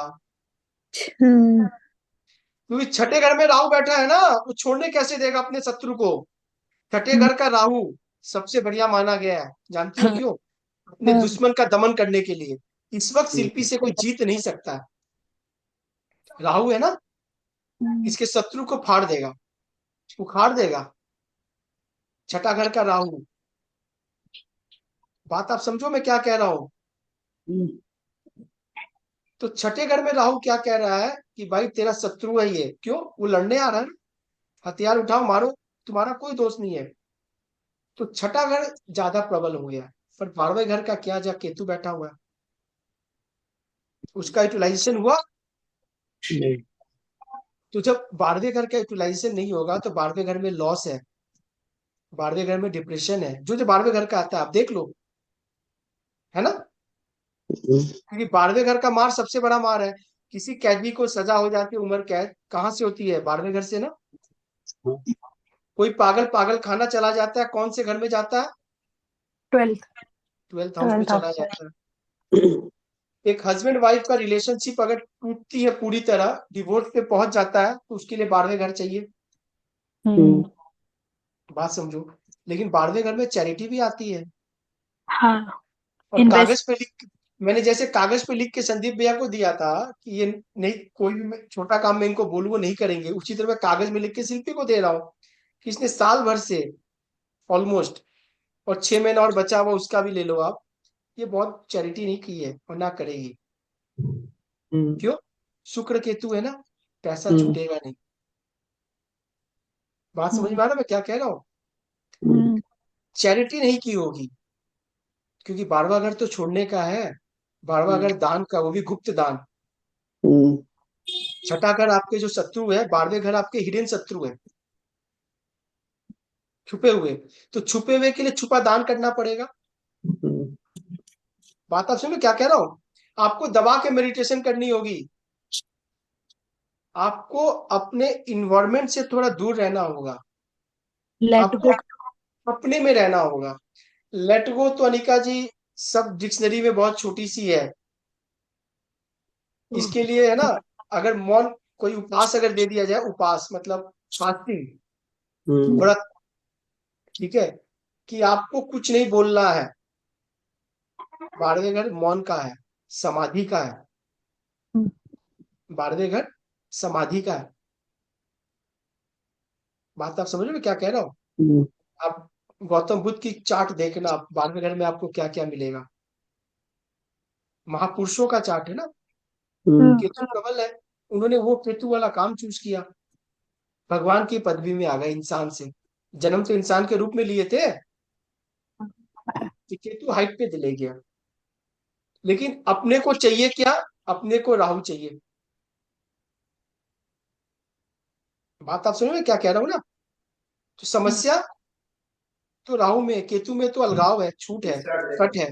हम्म। क्योंकि छठे घर में राहु बैठा है ना, वो छोड़ने कैसे देगा अपने शत्रु को। छठे घर का राहु सबसे बढ़िया माना गया है, जानती हो हाँ। क्यों? अपने हाँ। दुश्मन का दमन करने के लिए। इस वक्त शिल्पी से कोई जीत नहीं सकता है। राहु है ना, इसके शत्रु को फाड़ देगा, उखाड़ देगा। छठा घर का राहु, बात आप समझो मैं क्या कह रहा हूं। तो छठे घर में राहु क्या कह रहा है कि भाई तेरा शत्रु है ये, क्यों? वो लड़ने आ रहा है, हथियार उठाओ मारो, तुम्हारा कोई दोष नहीं है। तो छठा घर ज्यादा प्रबल हो गया। पर 12वें घर का क्या, जब केतु बैठा हुआ है, उसका यूटिलाइजेशन हुआ। नहीं। तो जब 12वें घर का यूटिलाइजेशन नहीं होगा तो 12वें घर में लॉस है, 12वें घर में डिप्रेशन है। जो जो 12वें घर का आता है आप देख लो, है ना, क्योंकि 12वें घर का मार सबसे बड़ा मार है। किसी कैदी को सजा हो जाती है उम्र कैद, कहाँ से होती है? 12वें घर से ना। कोई पागल पागल खाना चला जाता है, कौन से घर में जाता है? 12th 12th हाउस में 12th चला हाउस से। जाता है। एक हस्बैंड वाइफ का रिलेशनशिप अगर टूटती है पूरी तरह, डिवोर्स पे पहुंच जाता है, तो उसके लिए 12वें घर चाहिए। बात समझो। लेकिन 12वें घर में चैरिटी भी आती है। हाँ, और कागज इन्वेस्ट। पे लिख, मैंने जैसे कागज पे लिख के संदीप भैया को दिया था कि ये नहीं, कोई भी छोटा काम मैं इनको बोलूँ वो नहीं करेंगे, उसी तरह मैं कागज में लिख के शिल्पी को दे रहा हूँ कि इसने साल भर से ऑलमोस्ट, और 6 महीना और बचा हुआ उसका भी ले लो आप, ये बहुत चैरिटी नहीं की है और ना करेगी। क्यों? शुक्र केतु है ना, पैसा छूटेगा नहीं। बात समझ में आ रहा है मैं क्या कह रहा हूँ? चैरिटी नहीं की होगी, क्योंकि 12वां घर तो छोड़ने का है। 12वां घर दान का, वो भी गुप्त दान। छठा घर आपके जो शत्रु है, 12वें घर आपके हिडन शत्रु है, छुपे हुए। तो छुपे हुए के लिए छुपा दान करना पड़ेगा। बात आप सुनो क्या कह रहा हूं। आपको दबा के मेडिटेशन करनी होगी। आपको अपने इन्वायरमेंट से थोड़ा दूर रहना होगा। लेट आपको गो। अपने में रहना होगा। लेट गो तो अनिका जी सब डिक्शनरी में बहुत छोटी सी है। इसके लिए है ना, अगर मौन कोई उपवास अगर दे दिया जाए, उपवास मतलब फास्टिंग, व्रत, ठीक है, कि आपको कुछ नहीं बोलना है। 12वें घर मौन का है, समाधि का है। 12वें घर समाधि का है। बात आप समझ रहे हो मैं क्या कह रहा हूँ। आप गौतम बुद्ध की चार्ट देखना, 12वें घर में आपको क्या क्या मिलेगा। महापुरुषों का चार्ट है ना, केतु प्रबल है। उन्होंने वो केतु वाला काम चूज किया, भगवान की पदवी में आ गए इंसान से। जन्म तो इंसान के रूप में लिए थे, कि केतु हाइट पे ले गया। लेकिन अपने को चाहिए क्या? अपने को राहु चाहिए। बात आप सुनो मैं क्या कह रहा हूँ ना। तो समस्या तो राहु में, केतु में तो अलगाव है, छूट है, कट है।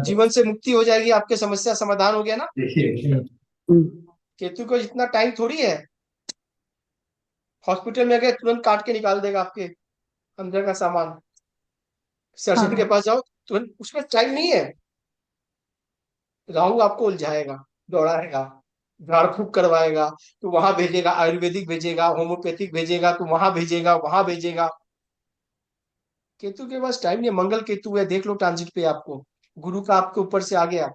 जीवन से मुक्ति हो जाएगी, आपके समस्या समाधान हो गया ना। केतु को इतना टाइम थोड़ी है। हॉस्पिटल में गए तुरंत काट के निकाल देगा आपके अंदर का सामान। सर्जन के पास जाओ तुरंत, उसमें टाइम नहीं है। राहु आपको उलझाएगा, दौड़ाएगा, झाड़ फूक करवाएगा, तो वहां भेजेगा, आयुर्वेदिक भेजेगा, होम्योपैथिक भेजेगा, तो वहां भेजेगा, वहां भेजेगा। केतु के पास टाइम नहीं है। मंगल केतु है, देख लो ट्रांजिट पे आपको। गुरु का आपके ऊपर से आ गया,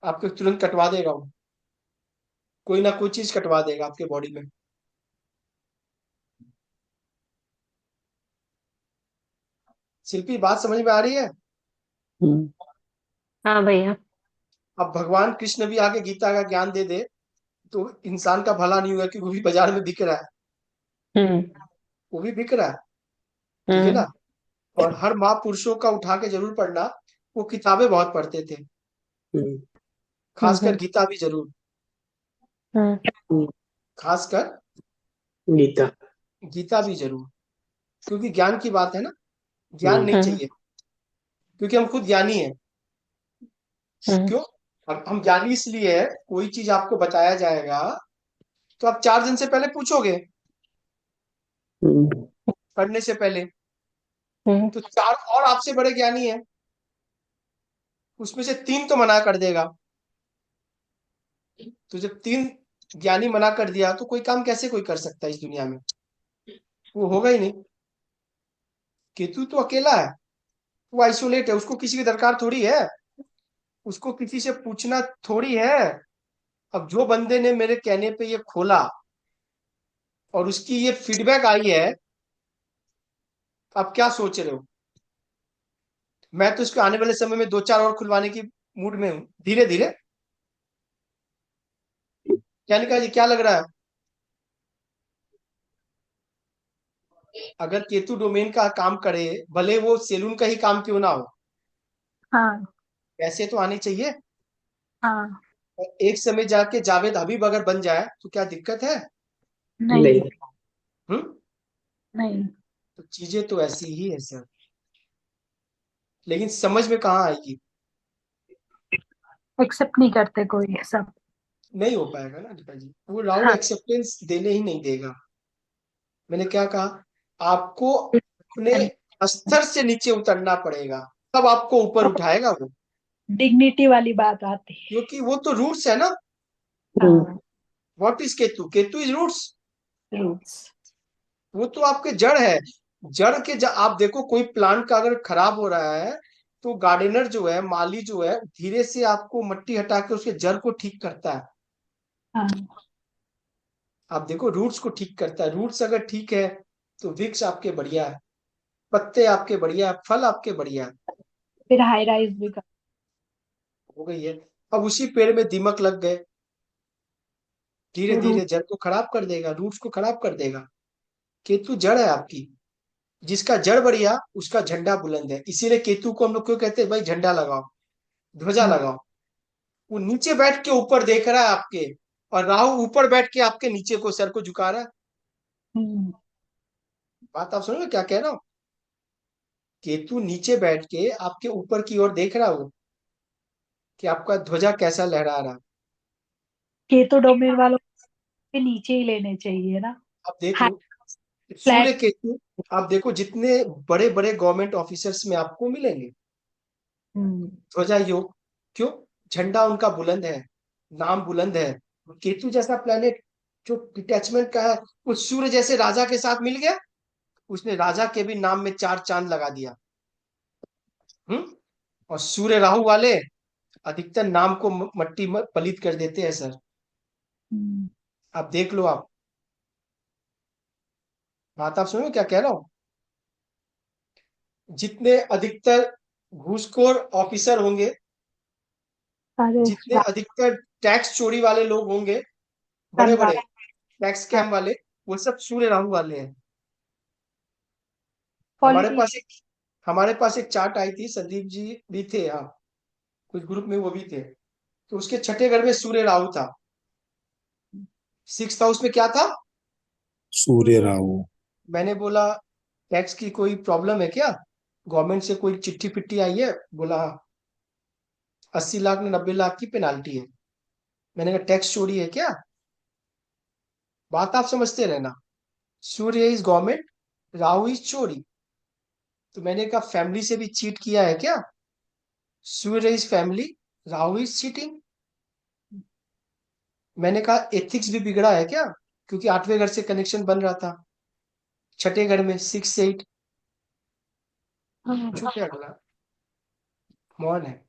आपको तुरंत कटवा देगा वो। कोई ना कोई चीज कटवा देगा आपके बॉडी में। शिल्पी बात समझ में आ रही है? हाँ भैया। अब भगवान कृष्ण भी आगे गीता का ज्ञान दे दे तो इंसान का भला नहीं हुआ, क्योंकि वो भी बाजार में बिक रहा है। हम्म। वो भी बिक रहा है, ठीक है हम्म। ना। और हर महापुरुषों का उठा के जरूर पढ़ना। वो किताबें बहुत पढ़ते थे, खासकर हम्म। गीता भी जरूर, हम्म। खासकर गीता। गीता भी जरूर, क्योंकि ज्ञान की बात है ना। ज्ञान नहीं हम्म। चाहिए, क्योंकि हम खुद ज्ञानी हैं। हम्म। क्यों? हम ज्ञानी इसलिए है, कोई चीज आपको बताया जाएगा तो आप 4 दिन से पहले पूछोगे, पढ़ने से पहले। हम्म। तो 4 और आपसे बड़े ज्ञानी हैं, उसमें से 3 तो मना कर देगा। तो जब 3 ज्ञानी मना कर दिया तो कोई काम कैसे कोई कर सकता है इस दुनिया में? वो होगा ही नहीं। केतु तो अकेला है, वो आइसोलेट है, उसको किसी की दरकार थोड़ी है। उसको किसी से पूछना थोड़ी है। अब जो बंदे ने मेरे कहने पे ये खोला और उसकी ये फीडबैक आई है, आप क्या सोच रहे हो? मैं तो इसको आने वाले समय में 2-4 और खुलवाने की मूड में हूँ, धीरे धीरे। क्या निकाल जी, क्या लग रहा है? अगर केतु डोमेन का काम करे, भले वो सेलून का ही काम क्यों ना हो, हाँ पैसे तो आने चाहिए। हाँ। और एक समय जाके जावेद हबीब अगर बन जाए तो क्या दिक्कत है? नहीं नहीं। हम्म। नहीं। तो चीजें तो ऐसी ही है सर, लेकिन समझ में कहाँ आएगी? एक्सेप्ट नहीं करते कोई सब। नहीं हो पाएगा ना निका जी, वो राहु हाँ। एक्सेप्टेंस देने ही नहीं देगा। मैंने क्या कहा, आपको अपने स्तर से नीचे उतरना पड़ेगा, तब आपको ऊपर उठाएगा वो। डिग्निटी वाली बात आती है। क्योंकि वो तो रूट्स है ना। हाँ। What is Ketu? Ketu is roots. Roots. वो तो आपके जड़ है। जड़ के आप देखो, कोई प्लांट का अगर खराब हो रहा है तो गार्डनर जो है, माली जो है, धीरे से आपको मट्टी हटा के उसके जड़ को ठीक करता है। हाँ। आप देखो, रूट्स को ठीक करता है। रूट्स अगर ठीक है तो वृक्ष आपके बढ़िया है, पत्ते आपके बढ़िया है, फल आपके बढ़िया है। फिर हाई राइज भी कर। हो गई है। अब उसी पेड़ में दीमक लग गए, धीरे तो धीरे जड़ को खराब कर देगा, रूट्स को खराब कर देगा। केतु जड़ है आपकी। जिसका जड़ बढ़िया उसका झंडा बुलंद है। इसीलिए केतु को हम लोग क्यों कहते हैं, भाई झंडा लगाओ, ध्वजा हाँ। लगाओ। वो नीचे बैठ के ऊपर देख रहा है आपके, और राहु ऊपर बैठ के आपके नीचे को, सर को झुका रहा है। हम्म। बात आप सुनो क्या कह रहा हूँ? केतु नीचे बैठ के आपके ऊपर की ओर देख रहा हो कि आपका ध्वजा कैसा लहरा रहा है। केतु डोमेन वालों के नीचे ही लेने चाहिए ना। आप देख हाई लो, सूर्य फ्लैट। केतु, आप देखो जितने बड़े बड़े गवर्नमेंट ऑफिसर्स में आपको मिलेंगे हम्म। ध्वजा योग। क्यों? झंडा उनका बुलंद है, नाम बुलंद है। केतु जैसा प्लेनेट जो डिटैचमेंट का है, उस सूर्य जैसे राजा के साथ मिल गया, उसने राजा के भी नाम में 4 चांद लगा दिया। हम्म। और सूर्य राहु वाले अधिकतर नाम को मट्टी में पलित कर देते हैं सर। हम्म। आप देख लो आप। बात आप सुनो क्या कह रहा हूं? जितने अधिकतर घूसखोर ऑफिसर होंगे, अरे जितने अधिकतर टैक्स चोरी वाले लोग होंगे, बड़े धनबाद। बड़े टैक्स स्कैम वाले, वो सब सूर्य राहु वाले हैं। हमारे पॉलिटिशियन। पास एक हमारे पास एक चार्ट आई थी, संदीप जी भी थे, हाँ, कुछ ग्रुप में वो भी थे। तो उसके छठे घर में सूर्य राहु था। 6th हाउस में क्या था? सूर्य राहु। मैंने बोला, टैक्स की कोई प्रॉब्लम है क्या? गवर्नमेंट से कोई चिट्ठी पिट्ठी आई है? बोला 80 लाख ने 90 लाख की पेनाल्टी है। मैंने कहा टैक्स चोरी है क्या? बात आप समझते रहना। सूर्य इज गवर्नमेंट, राहु इज चोरी। तो मैंने कहा फैमिली से भी चीट किया है क्या? Surya is family, Rahu is cheating. मैंने कहा एथिक्स भी बिगड़ा है क्या? क्योंकि 8वें घर से कनेक्शन बन रहा था, छठे घर में 6 से 8। चुप है अगला, मौन है।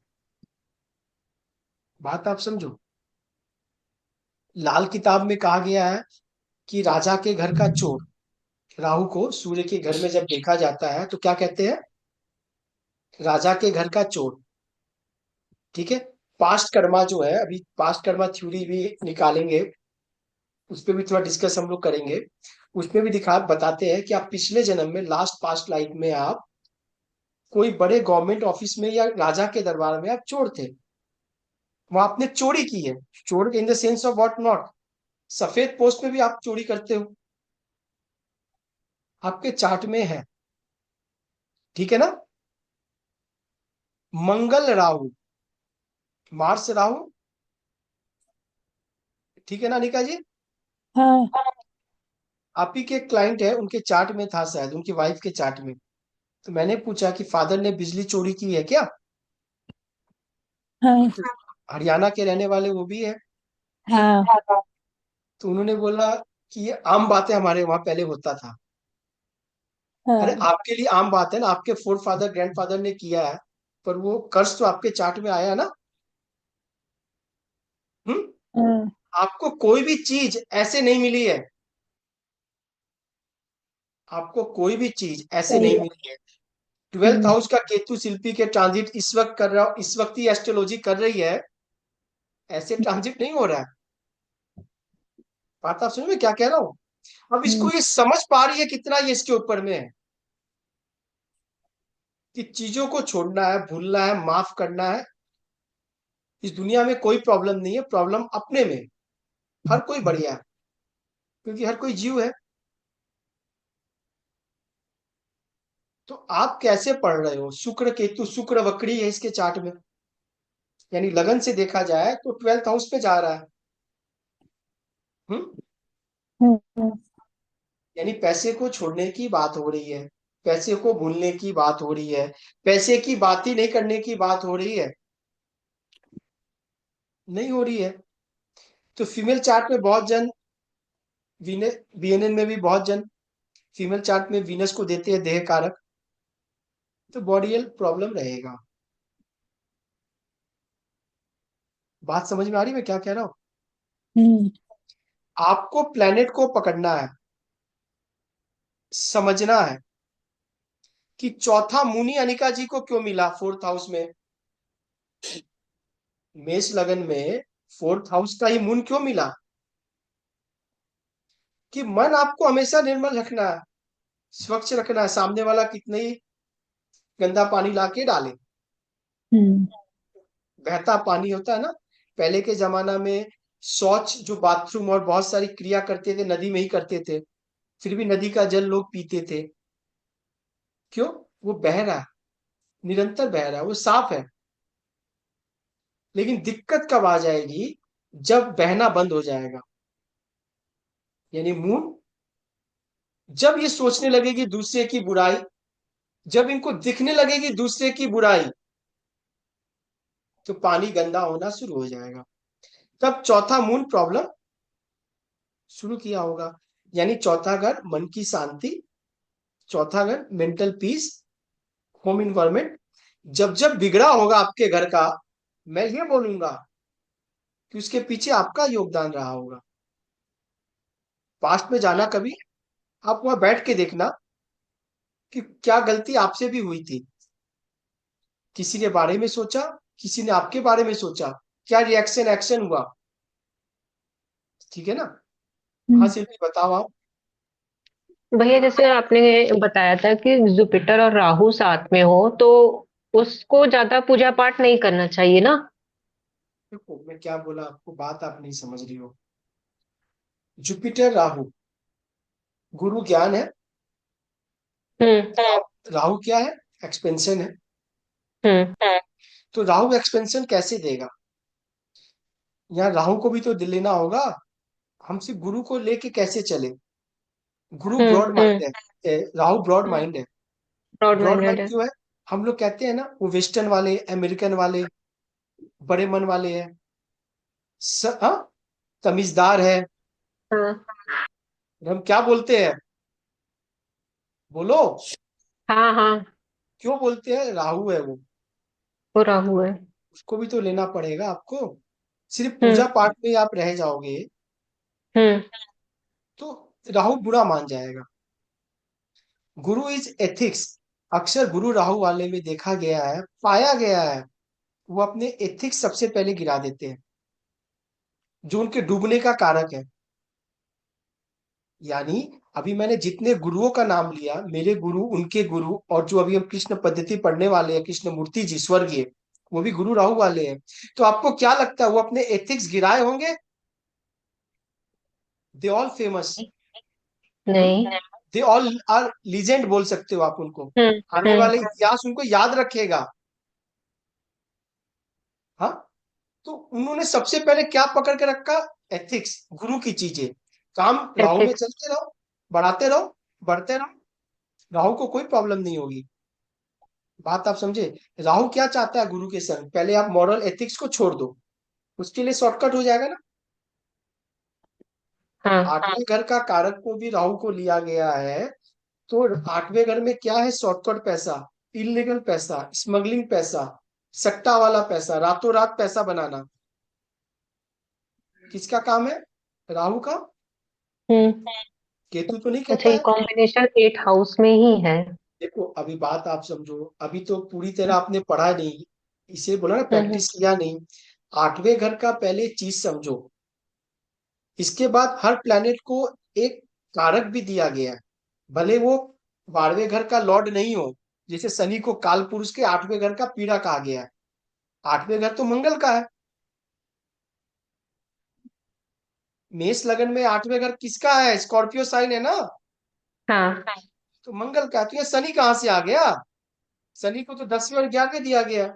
बात आप समझो। लाल किताब में कहा गया है कि राजा के घर का चोर राहु को सूर्य के घर में जब देखा जाता है तो क्या कहते हैं? राजा के घर का चोर। ठीक है। पास्ट कर्मा जो है, अभी पास्ट कर्मा थ्योरी भी निकालेंगे, उस पर भी थोड़ा डिस्कस हम लोग करेंगे। उसमें भी दिखा बताते हैं कि आप पिछले जन्म में, लास्ट पास्ट लाइफ में, आप कोई बड़े गवर्नमेंट ऑफिस में या राजा के दरबार में आप चोर थे। वहां आपने चोरी की है। चोर in the sense of what not, सफेद पोस्ट में भी आप चोरी करते हो, आपके चार्ट में है। ठीक है ना? मंगल राहु, मार्स राहु, ठीक है ना निका जी? हाँ आप ही के क्लाइंट है, उनके चार्ट में था शायद, उनकी वाइफ के चार्ट में। तो मैंने पूछा कि फादर ने बिजली चोरी की है क्या? हाँ तो हरियाणा के रहने वाले वो भी है। हाँ तो उन्होंने बोला कि ये आम बात है, हमारे वहां पहले होता था। अरे हाँ। आपके लिए आम बात है ना, आपके फोर फादर ग्रैंडफादर ने किया है, पर वो कर्ज तो आपके चार्ट में आया ना। हम्म आपको कोई भी चीज ऐसे नहीं मिली है, आपको कोई भी चीज ऐसे सही नहीं है। मिली है। ट्वेल्थ हाउस का केतु शिल्पी के ट्रांजिट इस वक्त कर रहा, इस वक्त ही एस्ट्रोलॉजी कर रही है, ऐसे ट्रांजिट नहीं हो रहा है। बात आप समझ में क्या कह रहा हूँ? अब इसको हम्म ये समझ पा रही है कितना ये इसके ऊपर में है कि चीजों को छोड़ना है, भूलना है, माफ करना है। इस दुनिया में कोई प्रॉब्लम नहीं है, प्रॉब्लम अपने में। हर कोई बढ़िया है क्योंकि हर कोई जीव है। तो आप कैसे पढ़ रहे हो? शुक्र केतु, शुक्र वक्री है इसके चार्ट में, यानी लगन से देखा जाए तो ट्वेल्थ हाउस पे जा रहा है। हम्म हम्म यानी पैसे को छोड़ने की बात हो रही है, पैसे को भूलने की बात हो रही है, पैसे की बात ही नहीं करने की बात हो रही है, नहीं हो रही है। तो फीमेल चार्ट में बहुत जन, वीएनएन में भी बहुत जन फीमेल चार्ट में वीनस को देते हैं देह कारक, तो बॉडी प्रॉब्लम रहेगा। बात समझ में आ रही है मैं क्या कह रहा हूँ? हम्म आपको प्लेनेट को पकड़ना है, समझना है कि चौथा मुनि अनिका जी को क्यों मिला फोर्थ हाउस में। मेष लगन में फोर्थ हाउस का ही मून क्यों मिला? कि मन आपको हमेशा निर्मल रखना है, स्वच्छ रखना है, सामने वाला कितने ही गंदा पानी लाके डाले। हम्म बहता पानी होता है ना, पहले के जमाना में शौच जो बाथरूम और बहुत सारी क्रिया करते थे नदी में ही करते थे, फिर भी नदी का जल लोग पीते थे। क्यों? वो बह रहा है, निरंतर बह रहा है, वो साफ है। लेकिन दिक्कत कब आ जाएगी? जब बहना बंद हो जाएगा। यानी मून जब ये सोचने लगेगी दूसरे की बुराई, जब इनको दिखने लगेगी दूसरे की बुराई, तो पानी गंदा होना शुरू हो जाएगा। तब चौथा मून प्रॉब्लम शुरू किया होगा। यानी चौथा घर मन की शांति, चौथा घर मेंटल पीस, होम इन्वायरमेंट। जब जब बिगड़ा होगा आपके घर का, मैं ये बोलूंगा कि उसके पीछे आपका योगदान रहा होगा। पास्ट में जाना कभी, आप वहां बैठ के देखना कि क्या गलती आपसे भी हुई थी। किसी के बारे में सोचा, किसी ने आपके बारे में सोचा, क्या रिएक्शन एक्शन हुआ? ठीक है ना? हाँ हम्म शिल्पी बताओ आप। भैया जैसे आपने बताया था कि जुपिटर और राहु साथ में हो तो उसको ज्यादा पूजा पाठ नहीं करना चाहिए ना। देखो मैं क्या बोला आपको, बात आप नहीं समझ रही हो। जुपिटर राहु, गुरु ज्ञान है, हम्म राहु क्या है? एक्सपेंशन है। हम्म तो राहु एक्सपेंशन कैसे देगा? यहाँ राहु को भी तो दिल लेना होगा। हम सिर्फ गुरु को लेके कैसे चले? गुरु ब्रॉड माइंड है, राहु ब्रॉड माइंड है। ब्रॉड ब्रॉड माइंडेड माइंड है। क्यों है? हम लोग कहते हैं ना वो वेस्टर्न वाले, अमेरिकन वाले बड़े मन वाले हैं, तमीजदार है। हाँ हम क्या बोलते हैं? बोलो। हाँ हाँ। क्यों बोलते हैं? राहु है वो, वो राहु है। उसको भी तो लेना पड़ेगा आपको। सिर्फ हम्म पूजा पाठ में आप रह जाओगे हम्म तो राहु बुरा मान जाएगा। गुरु इज एथिक्स। अक्सर गुरु राहु वाले में देखा गया है, पाया गया है, वो अपने एथिक्स सबसे पहले गिरा देते हैं, जो उनके डूबने का कारक है। यानी अभी मैंने जितने गुरुओं का नाम लिया, मेरे गुरु, उनके गुरु, और जो अभी हम कृष्ण पद्धति पढ़ने वाले हैं, कृष्ण मूर्ति जी स्वर्गीय, वो भी गुरु राहु वाले हैं। तो आपको क्या लगता है वो अपने एथिक्स गिराए होंगे? They all famous. नहीं। दे ऑल आर लीजेंड बोल सकते हो आप उनको। हम्म आने हम्म वाले इतिहास उनको याद रखेगा। हाँ, तो उन्होंने सबसे पहले क्या पकड़ के रखा? एथिक्स, गुरु की चीजें। काम राहु में एथिक्स। चलते रहो, बढ़ाते रहो, बढ़ते रहो, राहु को कोई प्रॉब्लम नहीं होगी। बात आप समझे? राहु क्या चाहता है गुरु के संग? पहले आप मॉरल एथिक्स को छोड़ दो, उसके लिए शॉर्टकट हो जाएगा ना। हाँ। आठवें घर का कारक को भी राहु को लिया गया है, तो आठवें घर में क्या है? शॉर्टकट पैसा, इलीगल पैसा, स्मगलिंग पैसा, सट्टा वाला पैसा, रातों रात पैसा बनाना। किसका काम है? राहु का। हम्म। केतु तो नहीं अच्छा, कहता ये है। कॉम्बिनेशन 8 हाउस में ही है। देखो अभी बात आप समझो, अभी तो पूरी तरह आपने पढ़ा नहीं, इसे बोला ना हम्म। प्रैक्टिस किया नहीं। आठवें घर का पहले चीज समझो, इसके बाद हर प्लैनेट को एक कारक भी दिया गया है, भले वो 12वें घर का लॉर्ड नहीं हो। जैसे शनि को काल पुरुष के 8वें घर का पीड़ा कहा गया है। 8वें घर तो मंगल का है। मेष लगन में 8वें घर किसका है? स्कॉर्पियो साइन है ना, हाँ। तो मंगल का। तो ये शनि कहाँ से आ गया? शनि को तो 10वें और 11वें दिया गया।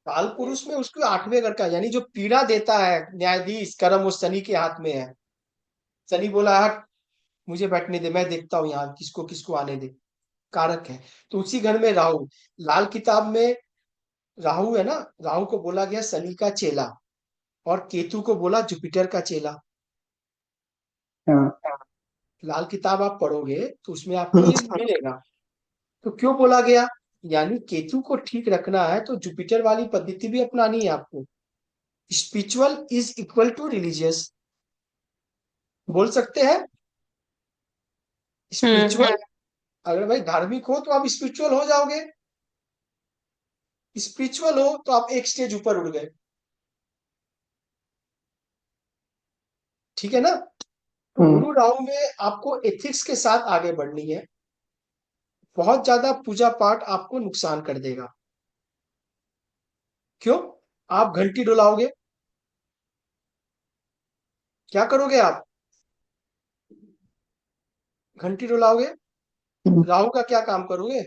काल पुरुष में उसको 8वें घर का, यानी जो पीड़ा देता है न्यायाधीश कर्म, वो शनि के हाथ में है। शनि बोला हट, मुझे बैठने दे, मैं देखता हूँ यहाँ किसको किसको आने दे। कारक है। तो उसी घर में राहु, लाल किताब में राहु है ना, राहु को बोला गया शनि का चेला, और केतु को बोला जुपिटर का चेला। हाँ। लाल किताब आप पढ़ोगे तो उसमें आपको ये मिलेगा। तो क्यों बोला गया? यानी केतु को ठीक रखना है तो जुपिटर वाली पद्धति भी अपनानी है आपको। Spiritual is equal to religious, बोल सकते हैं। हम्म। स्पिरिचुअल, अगर भाई धार्मिक हो तो आप स्पिरिचुअल हो जाओगे, स्पिरिचुअल हो तो आप एक स्टेज ऊपर उड़ गए। ठीक है ना? तो गुरु राहु में आपको एथिक्स के साथ आगे बढ़नी है। बहुत ज्यादा पूजा पाठ आपको नुकसान कर देगा। क्यों? आप घंटी डुलाओगे, क्या करोगे आप? घंटी डुलाओगे, राहु का क्या काम करोगे?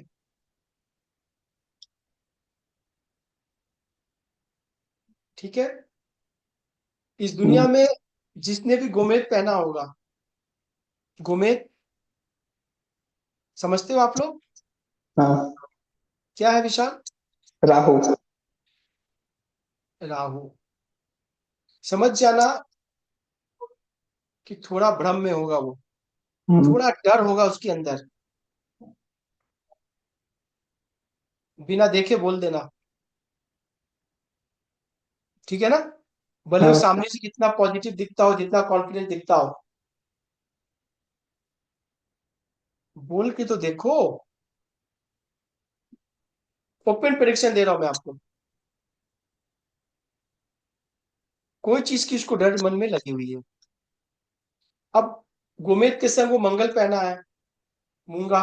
ठीक है। इस दुनिया में जिसने भी गोमेद पहना होगा, गोमेद समझते हो आप लोग? हाँ। क्या है विशाल? राहु। राहु। समझ जाना कि थोड़ा भ्रम में होगा वो, थोड़ा डर होगा उसके अंदर। बिना देखे बोल देना, ठीक है ना? भले वो हाँ। सामने से जितना पॉजिटिव दिखता हो, जितना कॉन्फिडेंट दिखता हो, बोल के तो देखो। ओपन प्रेडिक्शन दे रहा हूं मैं आपको। कोई चीज की उसको डर मन में लगी हुई है। अब गोमेद के संग वो मंगल पहना है, मूंगा,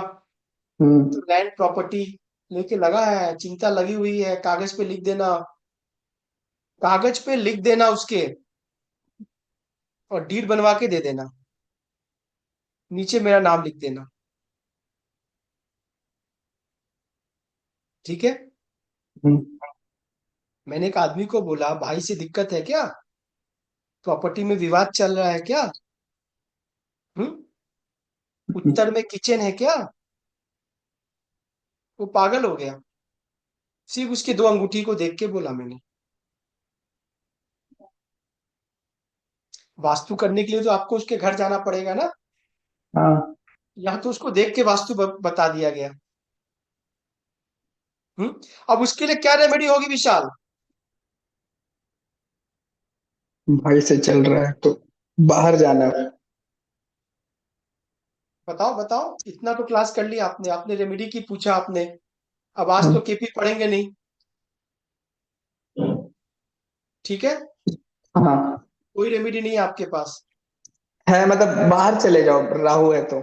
तो लैंड प्रॉपर्टी लेके लगा है, चिंता लगी हुई है। कागज पे लिख देना, कागज पे लिख देना उसके, और डीड बनवा के दे देना, नीचे मेरा नाम लिख देना। ठीक है। मैंने एक आदमी को बोला, भाई से दिक्कत है क्या? प्रॉपर्टी में विवाद चल रहा है क्या? हम्म? उत्तर में किचन है क्या? वो पागल हो गया। सिर्फ उसकी 2 अंगूठी को देख के बोला मैंने। वास्तु करने के लिए तो आपको उसके घर जाना पड़ेगा ना, हाँ। यहाँ तो उसको देख के वास्तु बता दिया गया। अब उसके लिए क्या रेमेडी होगी विशाल? भाई से चल रहा है तो बाहर जाना है। बताओ बताओ, इतना तो क्लास कर लिया आपने, आपने रेमेडी की पूछा आपने। अब आज तो केपी पढ़ेंगे नहीं, ठीक है? हाँ। कोई रेमेडी नहीं है आपके पास। है मतलब बाहर चले जाओ, राहु है तो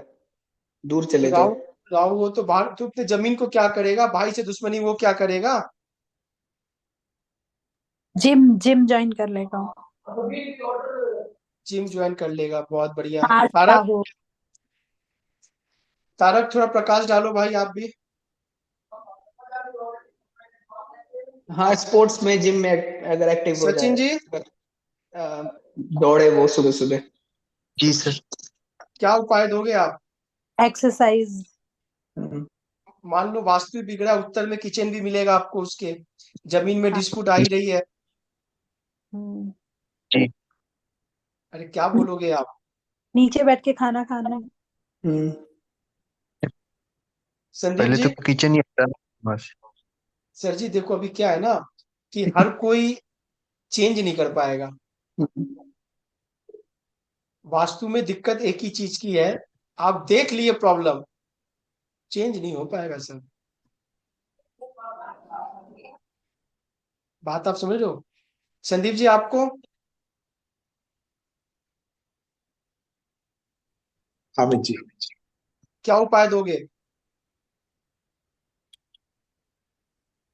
दूर तो चले जाओ। राहु, राहु वो तो बाहर, तो अपने जमीन को क्या करेगा? भाई से दुश्मनी, वो क्या करेगा? जिम जिम ज्वाइन कर लेगा। जिम ज्वाइन कर लेगा, बहुत बढ़िया। हाँ तारक, राहु। तारक थोड़ा प्रकाश डालो भाई आप भी। हाँ, स्पोर्ट्स में जिम में अगर एक्टिव हो सचिन जाए, जी, अगर दौड़े वो सुबह सुबह। जी सर। क्या उपाय दोगे आप? एक्सरसाइज। हम्म। मान लो वास्तु बिगड़ा, उत्तर में किचन भी मिलेगा आपको उसके, जमीन में हाँ। डिस्प्यूट आ ही रही है। हम्म। जी। अरे क्या बोलोगे आप? नीचे बैठ के खाना खाना है। हम्म। संदीप पहले जी, तो किचन ही आता था बस। सर जी देखो अभी क्या है ना, कि हर कोई चेंज नहीं कर पाएगा। हम्म, वास्तु में दिक्कत एक ही चीज की है, आप देख लिए प्रॉब्लम, चेंज नहीं हो पाएगा सर। बात आप समझ रहे हो? संदीप जी आपको हामिद जी, क्या उपाय दोगे?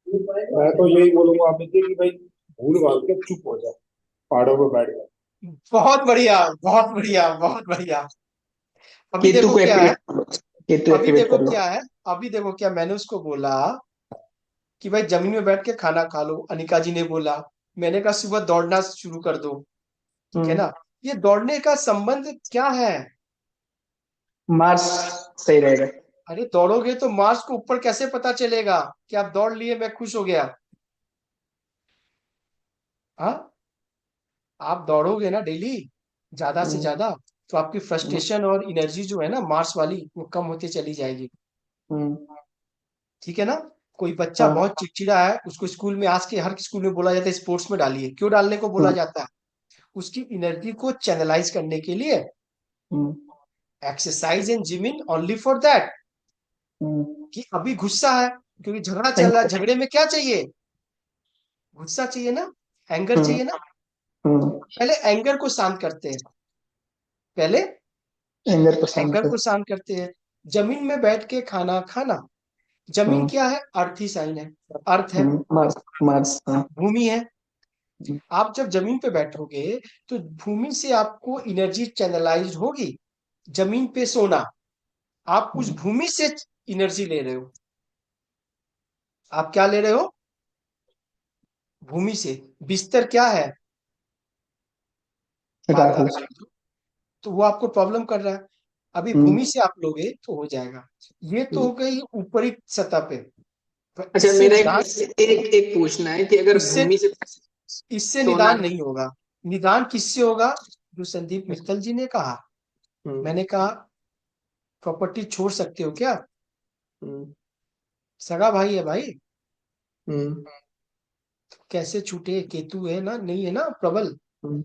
मैं तो यही बोलूंगा हामिद जी कि भाई भूल भाल के चुप हो जाए, पहाड़ों पे बैठ जाए। बहुत बढ़िया, बहुत बढ़िया, बहुत बढ़िया। अभी केतु देखो को क्या है, एक्टिवेट कर लो, केतु अभी एक्टिवेट देखो कर लो। क्या है, अभी देखो क्या मैंने उसको बोला कि भाई जमीन में बैठ के खाना खा लो, अनिका जी ने बोला। मैंने कहा सुबह दौड़ना शुरू कर दो, ठीक है हम्म, ना? ये दौड़ने का संबंध क्या है? मार्स सही रहेगा। अरे दौड़ोगे तो मार्स को ऊपर कैसे पता चलेगा कि आप दौड़ लिए, मैं खुश हो गया? हाँ, आप दौड़ोगे ना डेली ज्यादा से हम्म, ज्यादा, तो आपकी हम्म, फ्रस्ट्रेशन और एनर्जी जो है ना मार्स वाली, वो कम होती चली जाएगी। हम्म, ठीक है ना? कोई बच्चा हाँ, बहुत चिड़चिड़ा है, उसको स्कूल में, आज के हर स्कूल में बोला जाता है स्पोर्ट्स में डालिए। क्यों डालने को बोला हम्म, जाता है? उसकी एनर्जी को चैनलाइज करने के लिए। Hmm, exercise and gyming only for that. हम्म, कि अभी गुस्सा है क्योंकि झगड़ा चल रहा है, हम्म, झगड़े में क्या चाहिए? गुस्सा चाहिए ना, एंगर हम्म, चाहिए ना। हम्म, पहले एंगर को शांत करते हैं, पहले एंगर को शांत एंगर कर। को शांत करते हैं। जमीन में बैठ के खाना खाना। जमीन हम्म, क्या है? अर्थ ही साइन है, अर्थ है, मार्स, मार्स, हाँ, भूमि है। हम्म, आप जब जमीन पे बैठोगे तो भूमि से आपको एनर्जी चैनलाइज होगी। जमीन पे सोना, आप उस हम्म, भूमि से एनर्जी ले रहे हो। आप क्या ले रहे हो? भूमि से। बिस्तर क्या है? बात राहु। आप समझ लो। तो वो आपको प्रॉब्लम कर रहा है, अभी हम्म, भूमि से आप लोगे तो हो जाएगा। ये तो हम्म। हो गई ऊपरी सतह पे। पर अच्छा, इससे मेरा एक निदान, एक एक पूछना है कि अगर इससे भूमि से इससे सोना निदान नहीं होगा। निदान किससे होगा? जो संदीप मित्तल जी ने कहा। हम्म, मैंने कहा प्रॉपर्टी छोड़ सकते हो क्या? हम्म, सगा भाई है भाई, हम्म, कैसे छूटे? केतु है ना, नहीं है ना प्रबल। हम्म,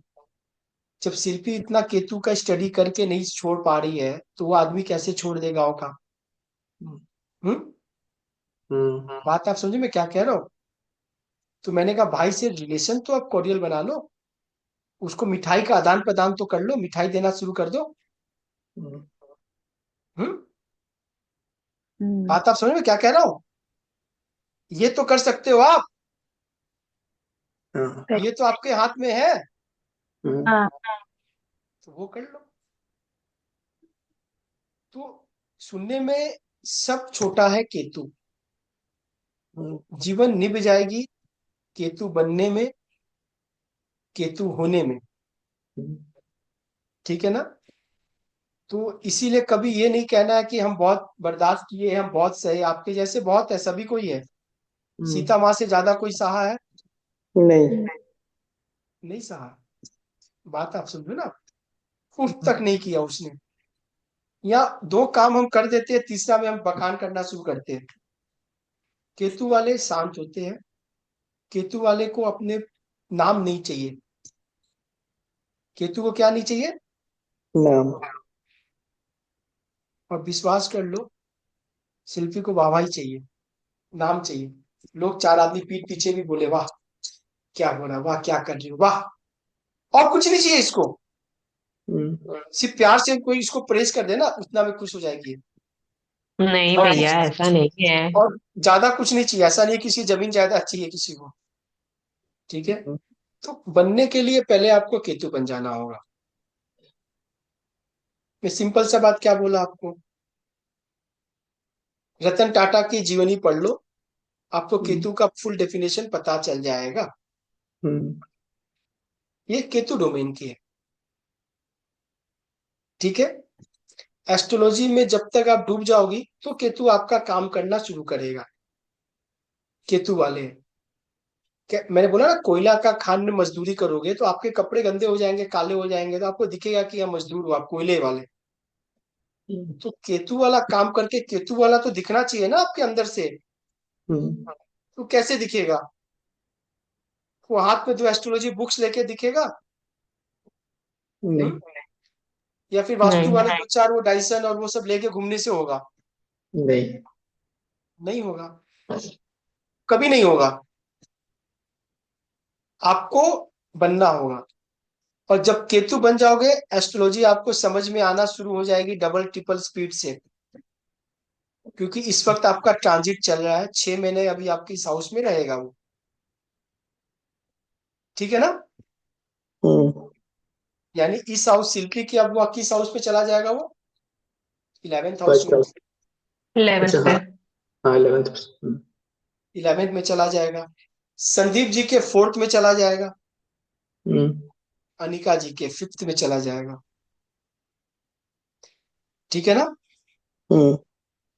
जब शिल्पी इतना केतु का स्टडी करके नहीं छोड़ पा रही है, तो वो आदमी कैसे छोड़ दे गांव का? हम्म। हम्म, बात आप समझे मैं क्या कह रहा हूँ? तो मैंने कहा भाई से रिलेशन तो आप कॉर्डियल बना लो, उसको मिठाई का आदान प्रदान तो कर लो, मिठाई देना शुरू कर दो। हम्म, हम्म। हम्म। बात आप समझ में क्या कह रहा हूँ? ये तो कर सकते हो आप, हाँ, ये तो आपके हाथ में है, हम्म, हाँ। तो वो कर लो। तो सुनने में सब छोटा है केतु, हम्म, जीवन निभ जाएगी केतु बनने में, केतु होने में। हम्म, ठीक है ना? तो इसीलिए कभी ये नहीं कहना है कि हम बहुत बर्दाश्त किए, हम बहुत सहे। आपके जैसे बहुत है, सभी कोई है। हम्म। सीता माँ से ज्यादा कोई सहा है? नहीं। नहीं सहा। बात आप समझो ना, उफ तक नहीं किया उसने। या दो काम हम कर देते हैं, तीसरा में हम बखान करना शुरू करते हैं। केतु वाले शांत होते हैं, केतु वाले को अपने नाम नहीं चाहिए। केतु को क्या नहीं चाहिए? नाम। और विश्वास कर लो, शिल्पी को वाहवाही चाहिए, नाम चाहिए। लोग चार आदमी पीठ पीछे भी बोले वाह क्या हो रहा है, वाह क्या कर रही हो, वाह। और कुछ नहीं चाहिए इसको, हम्म, सिर्फ प्यार से कोई इसको प्रेस कर देना, उतना में खुश हो जाएगी। नहीं और भैया, ऐसा नहीं है। और ज्यादा कुछ नहीं चाहिए। ऐसा नहीं है किसी जमीन जायदाद चाहिए किसी को। ठीक है? तो बनने के लिए पहले आपको केतु बन जाना होगा। मैं सिंपल सा बात क्या बोला आपको, रतन टाटा की जीवनी पढ़ लो, आपको हम्म, केतु का फुल डेफिनेशन पता चल जाएगा। हम्म, ये केतु डोमेन की है। ठीक है? एस्ट्रोलॉजी में जब तक आप डूब जाओगी तो केतु आपका काम करना शुरू करेगा। केतु वाले, मैंने बोला ना, कोयला का खान में मजदूरी करोगे तो आपके कपड़े गंदे हो जाएंगे, काले हो जाएंगे, तो आपको दिखेगा कि हम मजदूर हो, आप कोयले वाले। तो केतु वाला काम करके, केतु वाला तो दिखना चाहिए ना आपके अंदर से। हम्म, तो कैसे दिखेगा? वो हाथ में दो एस्ट्रोलॉजी बुक्स लेके दिखेगा? नहीं या फिर वास्तु नहीं वाले दो चार वो डाइसन और वो सब लेके घूमने से होगा? नहीं नहीं होगा, कभी नहीं होगा। आपको बनना होगा। और जब केतु बन जाओगे, एस्ट्रोलॉजी आपको समझ में आना शुरू हो जाएगी डबल ट्रिपल स्पीड से। क्योंकि इस वक्त आपका ट्रांजिट चल रहा है, 6 महीने अभी आपके इस हाउस में रहेगा वो। ठीक है ना? हम्म यानी इस हाउस शिल्पी की अब वो किस हाउस पे चला जाएगा वो? 11th हाउस फर्स्ट में। हाउस। 11th अच्छा पे। हाँ, हाँ 11th। 11th में चला जाएगा। संदीप जी के 4th में चला जाएगा। हम्म अनिका जी के 5th में चला जाएगा। ठीक है ना? हम्म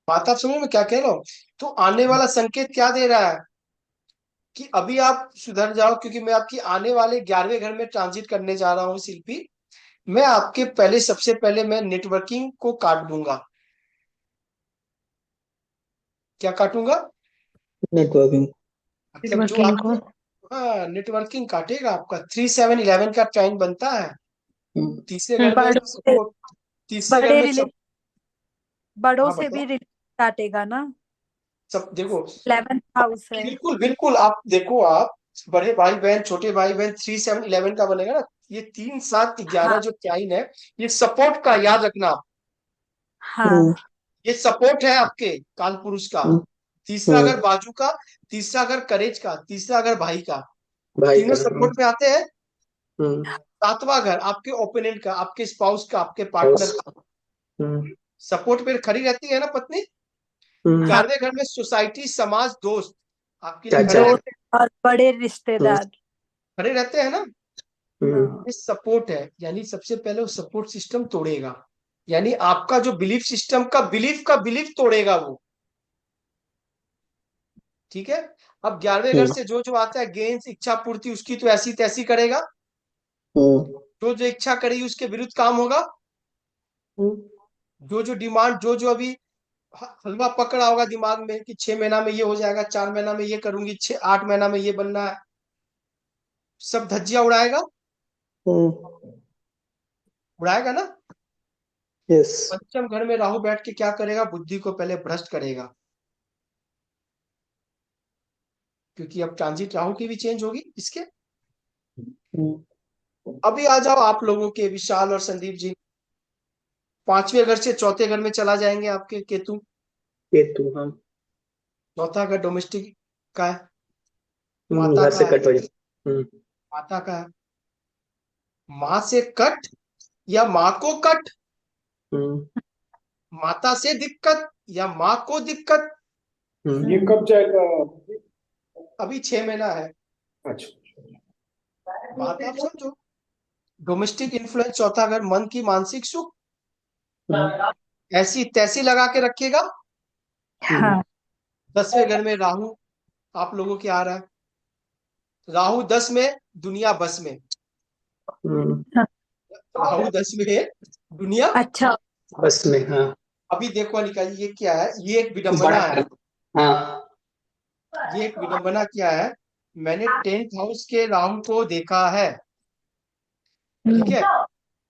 बात आप समझ में क्या कह रहा हूं? तो आने वाला संकेत क्या दे रहा है कि अभी आप सुधर जाओ, क्योंकि मैं आपकी आने वाले 11वें घर में ट्रांजिट करने जा रहा हूं शिल्पी। मैं आपके पहले, सबसे पहले मैं नेटवर्किंग को काट दूंगा। क्या काटूंगा? नेटवर्किंग। मतलब जो नेटवर्किंग को। आपको, हाँ, नेटवर्किंग काटेगा आपका। 3 7 11 का टाइम बनता है। तीसरे घर में बड़ों से सपोर्ट, तीसरे घर बड़े में रिले सब। बड़ों हाँ से बताओ। भी रिलेशन काटेगा ना। सब देखो, 11th हाउस है। बिल्कुल बिल्कुल। आप देखो, आप बड़े भाई बहन, छोटे भाई बहन, 3 7 11 का बनेगा ना। ये 3 7 11 हाँ जो टाइम है, ये सपोर्ट का, याद रखना आप। हाँ ये सपोर्ट है आपके काल पुरुष का। तीसरा अगर बाजू का, तीसरा अगर करेज का, तीसरा अगर भाई का, भाई तीनों का। सपोर्ट में आते हैं। हम्म 7वां घर आपके ओपोनेंट का, आपके स्पाउस का, आपके हाउस। पार्टनर का। हम्म सपोर्ट पे खड़ी रहती है ना पत्नी। हम्म हाँ। 11वें घर में सोसाइटी, समाज, दोस्त आपके लिए खड़े चाचा। रहते दोस्त और बड़े हम्म रिश्तेदार। खड़े रहते हैं ना। हाँ ये सपोर्ट है। यानी सबसे पहले वो सपोर्ट सिस्टम तोड़ेगा। यानी आपका जो बिलीफ सिस्टम का बिलीफ तोड़ेगा वो। ठीक है? अब 11वें घर हम्म से जो जो आता है, गेंस, इच्छा पूर्ति, उसकी तो ऐसी तैसी करेगा। हम्म जो जो इच्छा करेगी उसके विरुद्ध काम होगा। जो जो डिमांड, जो जो अभी हलवा पकड़ा होगा दिमाग में कि 6 महीना में ये हो जाएगा, 4 महीना में ये करूंगी, 8 महीना में ये बनना है, सब धज्जियां उड़ाएगा। हम्म उड़ाएगा ना। यस। पंचम घर में राहु बैठ के क्या करेगा? बुद्धि को पहले भ्रष्ट करेगा। क्योंकि अब ट्रांजिट राहु की भी चेंज होगी इसके। अभी आ जाओ आप लोगों के, विशाल और संदीप जी। 5वें घर से 4थे घर में चला जाएंगे आपके केतु। केतु। हाँ। चौथा घर डोमेस्टिक का है, माता घर का से है। कट हो जाए। माता का है। माँ से कट या माँ को कट, हम्म माता से दिक्कत या माँ को दिक्कत। ये कब जाएगा? अभी 6 महीना है। अच्छा। बात आप समझो। डोमेस्टिक इन्फ्लुएंस, चौथा घर, मन की मानसिक सुख, ऐसी तैसी लगा के रखेगा। हाँ 10वें घर में राहु आप लोगों के आ रहा है। राहु 10 में, दुनिया बस में। हाँ। राहु 10 में है, दुनिया। अच्छा। बस में। हाँ। अभी देखो अनिका जी, ये क्या है? ये एक विडंबना बड़ा। है। हाँ। ये एक विडंबना क्या है? मैंने 10th हाउस के राहु को देखा है। ठीक है?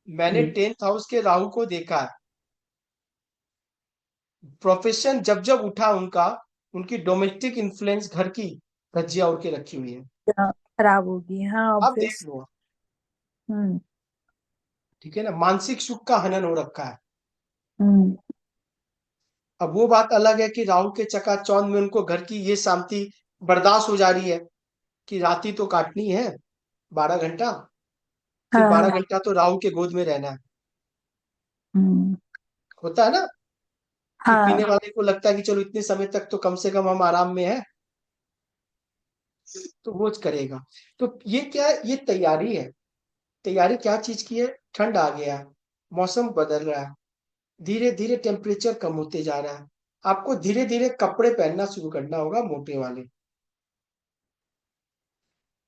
मैंने 10th हाउस के राहु को देखा है। प्रोफेशन जब जब उठा उनका, उनकी डोमेस्टिक इन्फ्लुएंस घर की धज्जियां उड़ के रखी हुई है। हाँ, खराब होगी। हाँ आप देख ऑब्वियस। लो। हम्म ठीक है ना? मानसिक सुख का हनन हो रखा है। हम्म अब वो बात अलग है कि राहु के चकाचौंध में उनको घर की ये शांति बर्दाश्त हो जा रही है कि रात ही तो काटनी है 12 घंटा। फिर हाँ 12 घंटा तो राहु के गोद में रहना है। हम्म होता है ना कि हाँ पीने वाले को लगता है कि चलो इतने समय तक तो कम से कम हम आराम में है, तो वो करेगा। तो ये क्या है? ये तैयारी है। तैयारी क्या चीज की है? ठंड आ गया है, मौसम बदल रहा है, धीरे धीरे टेम्परेचर कम होते जा रहा है। आपको धीरे धीरे कपड़े पहनना शुरू करना होगा, मोटे वाले।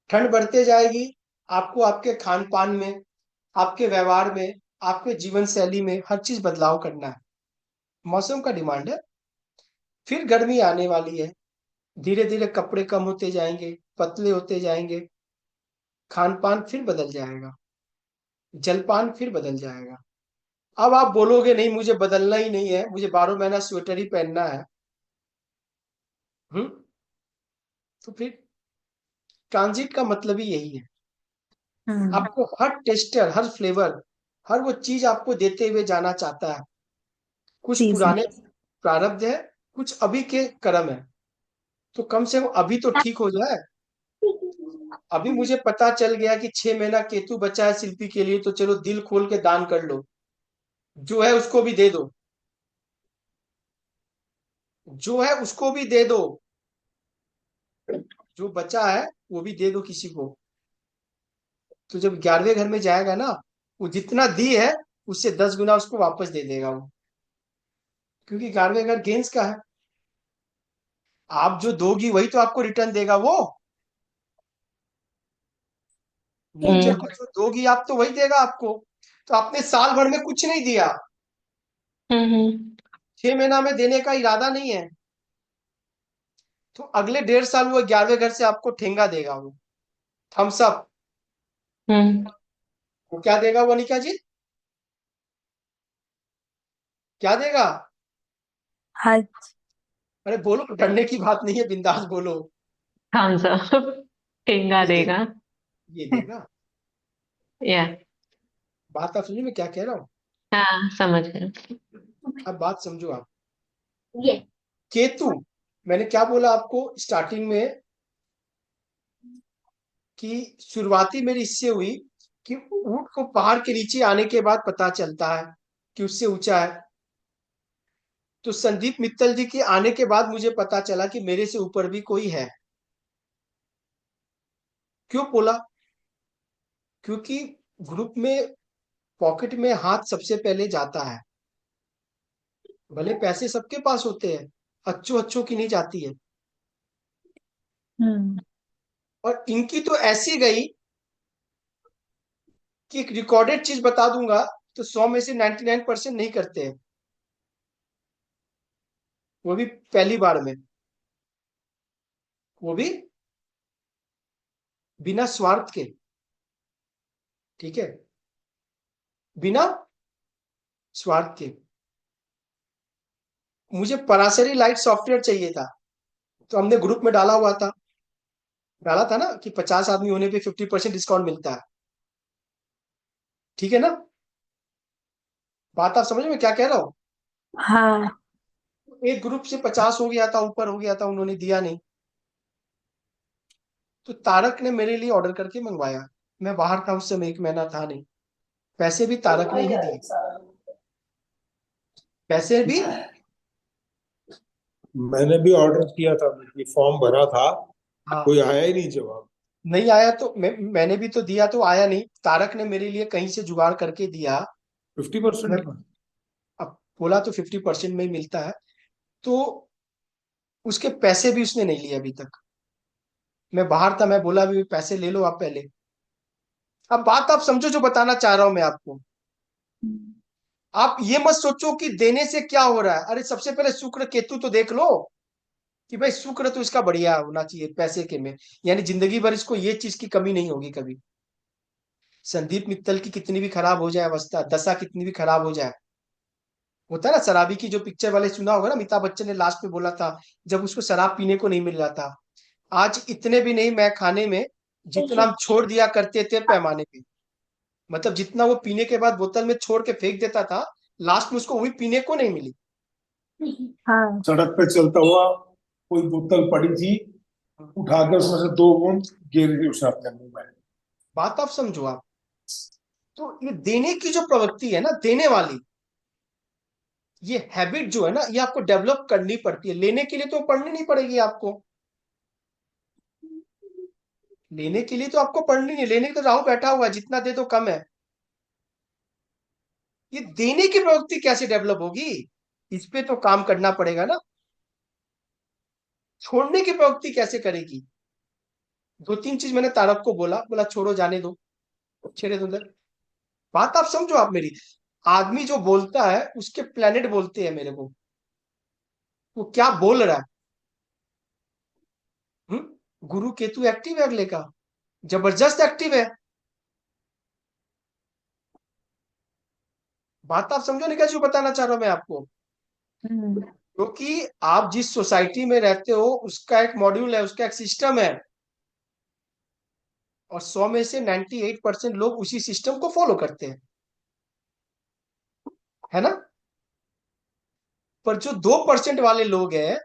ठंड बढ़ते जाएगी। आपको आपके खान पान में, आपके व्यवहार में, आपके जीवन शैली में हर चीज बदलाव करना है। मौसम का डिमांड है। फिर गर्मी आने वाली है। धीरे धीरे कपड़े कम होते जाएंगे, पतले होते जाएंगे, खान पान फिर बदल जाएगा। जलपान फिर बदल जाएगा। अब आप बोलोगे नहीं मुझे बदलना ही नहीं है, मुझे 12 महीना स्वेटर ही पहनना है। हम्म। तो फिर ट्रांजिट का मतलब ही यही है। आपको हर टेस्टर, हर फ्लेवर, हर वो चीज आपको देते हुए जाना चाहता है। कुछ जी सर। पुराने प्रारब्ध है, कुछ अभी के कर्म है। तो कम से कम अभी तो ठीक हो जाए। अभी मुझे पता चल गया कि 6 महीना केतु बचा है शिल्पी के लिए, तो चलो दिल खोल के दान कर लो, जो है उसको भी दे दो, जो है उसको भी दे दो, जो बचा है वो भी दे दो किसी को। तो जब 11वें घर में जाएगा ना, वो जितना दी है उससे 10 गुना उसको वापस दे देगा वो, क्योंकि 11वें घर गेंस का है। आप जो दोगी वही तो आपको रिटर्न देगा वो। नेचर को हम्म जो दोगी आप तो वही देगा आपको। तो आपने साल भर में कुछ नहीं दिया, हम्म 6 महीना में देने का इरादा नहीं है, तो अगले 1.5 साल वो 11वें घर से आपको ठेंगा देगा वो, थम्स अप। हम्म वो क्या देगा वो अनिका जी, क्या देगा? हाँ। अरे बोलो, डरने की बात नहीं है, बिंदास बोलो। थम्स अप ठेंगा ये देगा, देगा। ये देगा। या बात आप समझे मैं क्या कह रहा हूँ? हाँ, समझ गए। अब बात समझो आप। ये केतु, मैंने क्या बोला आपको स्टार्टिंग में, कि शुरुआती मेरी इससे हुई कि ऊंट को पहाड़ के नीचे आने के बाद पता चलता है कि उससे ऊंचा है। तो संदीप मित्तल जी के आने के बाद मुझे पता चला कि मेरे से ऊपर भी कोई है। क्यों बोला? क्योंकि ग्रुप में पॉकेट में हाथ सबसे पहले जाता है। भले पैसे सबके पास होते हैं, अच्छों अच्छों की नहीं जाती है। हम्म। और इनकी तो ऐसी गई कि एक रिकॉर्डेड चीज बता दूंगा, तो 100 में से 99% नहीं करते हैं, वो भी पहली बार में, वो भी बिना स्वार्थ के। ठीक है, बिना स्वार्थ के। मुझे पराशरी लाइट सॉफ्टवेयर चाहिए था, तो हमने ग्रुप में डाला था ना कि 50 आदमी होने पे 50% डिस्काउंट मिलता है। ठीक है ना? बात आप समझ में क्या कह रहा हूँ? हाँ। एक ग्रुप से 50 हो गया था, ऊपर हो गया था, उन्होंने दिया नहीं। तो तारक ने मेरे लिए ऑर्डर करके मंगवाया। मैं बाहर था उस समय, 1 महीना था नहीं। पैसे भी तारक ने ही दिए, पैसे भी। मैंने भी ऑर्डर किया था, मैंने फॉर्म भरा था, हाँ, कोई आया ही नहीं जवाब। नहीं आया तो मैंने भी तो दिया, तो आया नहीं। तारक ने मेरे लिए कहीं से जुगाड़ करके दिया। 50% मैं में। अब बोला तो 50% में ही मिलता है, तो उसके पैसे भी उसने नहीं लिए अभी तक। मैं बाहर था, मैं बोला भी पैसे ले लो आप पहले। अब बात आप समझो जो बताना चाह रहा हूं मैं आपको। आप ये मत सोचो कि देने से क्या हो रहा है। अरे सबसे पहले शुक्र केतु तो देख लो, कि भाई शुक्र तो इसका बढ़िया होना चाहिए पैसे के में, यानी जिंदगी भर इसको ये चीज की कमी नहीं होगी कभी। संदीप मित्तल की कितनी भी खराब हो जाए अवस्था, दशा कितनी भी खराब हो जाए, होता है ना शराबी की जो पिक्चर वाले सुना होगा ना, अमिताभ बच्चन ने लास्ट में बोला था जब उसको शराब पीने को नहीं मिल रहा था, आज इतने भी नहीं मैं खाने में, जितना हम छोड़ दिया करते थे पैमाने पे। मतलब जितना वो पीने के बाद बोतल में छोड़ के फेंक देता था, लास्ट में उसको वही पीने को नहीं मिली। हाँ। सड़क पे चलता हुआ कोई बोतल पड़ी थी, उठाकर उसमें से 2 बूंद गिर दी उसने अपने मुंह में। बात आप समझो आप। तो ये देने की जो प्रवृत्ति है ना, देने वाली, ये हैबिट जो है ना, ये आपको डेवलप करनी पड़ती है। लेने के लिए तो पढ़नी नहीं पड़ेगी आपको, लेने के लिए तो आपको पढ़नी नहीं, लेने के तो राहु बैठा हुआ है, जितना दे दो कम है। ये देने की प्रवृत्ति कैसे डेवलप होगी, इस पे तो काम करना पड़ेगा ना। छोड़ने की प्रवृत्ति कैसे करेगी? 2-3 चीज मैंने तारक को बोला, बोला छोड़ो जाने दो, छेड़े दो उधर। बात आप समझो आप मेरी। आदमी जो बोलता है उसके प्लेनेट बोलते हैं मेरे को, वो क्या बोल रहा है। गुरु केतु एक्टिव है अगले का, जबरदस्त एक्टिव है। बात आप समझो नहीं, कैसे बताना चाह रहा हूं मैं आपको। क्योंकि आप जिस सोसाइटी में रहते हो उसका एक मॉड्यूल है, उसका एक सिस्टम है, और 100 में से 98% लोग उसी सिस्टम को फॉलो करते हैं, है ना। पर जो 2% वाले लोग हैं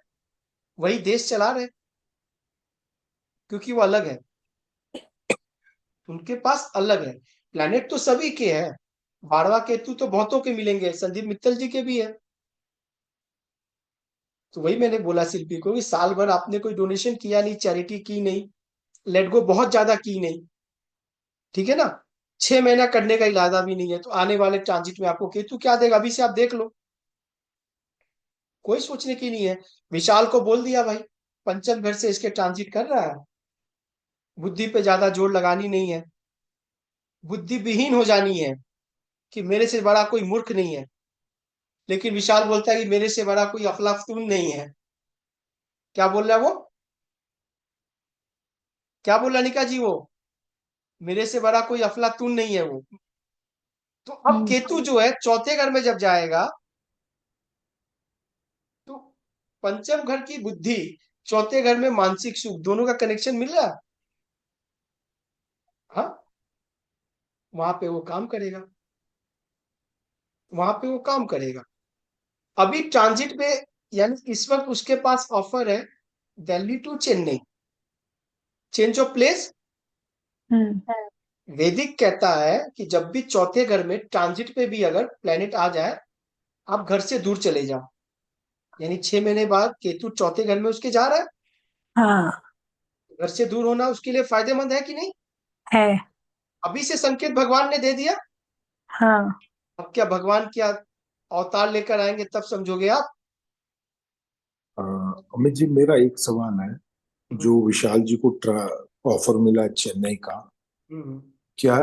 वही देश चला रहे, क्योंकि वो अलग है, उनके पास अलग है। प्लैनेट तो सभी के हैं, बारहवा केतु तो बहुतों के मिलेंगे, संदीप मित्तल जी के भी है। तो वही मैंने बोला शिल्पी को कि साल भर आपने कोई डोनेशन किया नहीं, चैरिटी की नहीं, लेट गो बहुत ज्यादा की नहीं, ठीक है ना। 6 महीना करने का इरादा भी नहीं है, तो आने वाले ट्रांजिट में आपको केतु क्या देगा अभी से आप देख लो, कोई सोचने की नहीं है। विशाल को बोल दिया भाई, पंचम घर से इसके ट्रांजिट कर रहा है, बुद्धि पे ज्यादा जोर लगानी नहीं है, बुद्धि विहीन हो जानी है कि मेरे से बड़ा कोई मूर्ख नहीं है। लेकिन विशाल बोलता है कि मेरे से बड़ा कोई अफलातून नहीं है। क्या बोल रहा है वो, क्या बोला निका जी वो, मेरे से बड़ा कोई अफलातून नहीं है वो। तो अब केतु जो है चौथे घर में जब जाएगा, तो पंचम घर की बुद्धि, चौथे घर में मानसिक सुख, दोनों का कनेक्शन मिल रहा है। हाँ, वहां पे वो काम करेगा, वहां पे वो काम करेगा। अभी ट्रांजिट पे, यानी इस वक्त उसके पास ऑफर है Delhi to Chennai, change of place. वैदिक कहता है कि जब भी चौथे घर में ट्रांजिट पे भी अगर प्लेनेट आ जाए, आप घर से दूर चले जाओ। यानी 6 महीने बाद केतु चौथे घर में उसके जा रहा है, हाँ घर से दूर होना उसके लिए फायदेमंद है कि नहीं। है। अभी से संकेत भगवान ने दे दिया। हाँ अब क्या भगवान क्या अवतार लेकर आएंगे तब समझोगे आप। अमित जी, मेरा एक सवाल है। जो विशाल जी को ऑफर मिला चेन्नई का, हम्म। क्या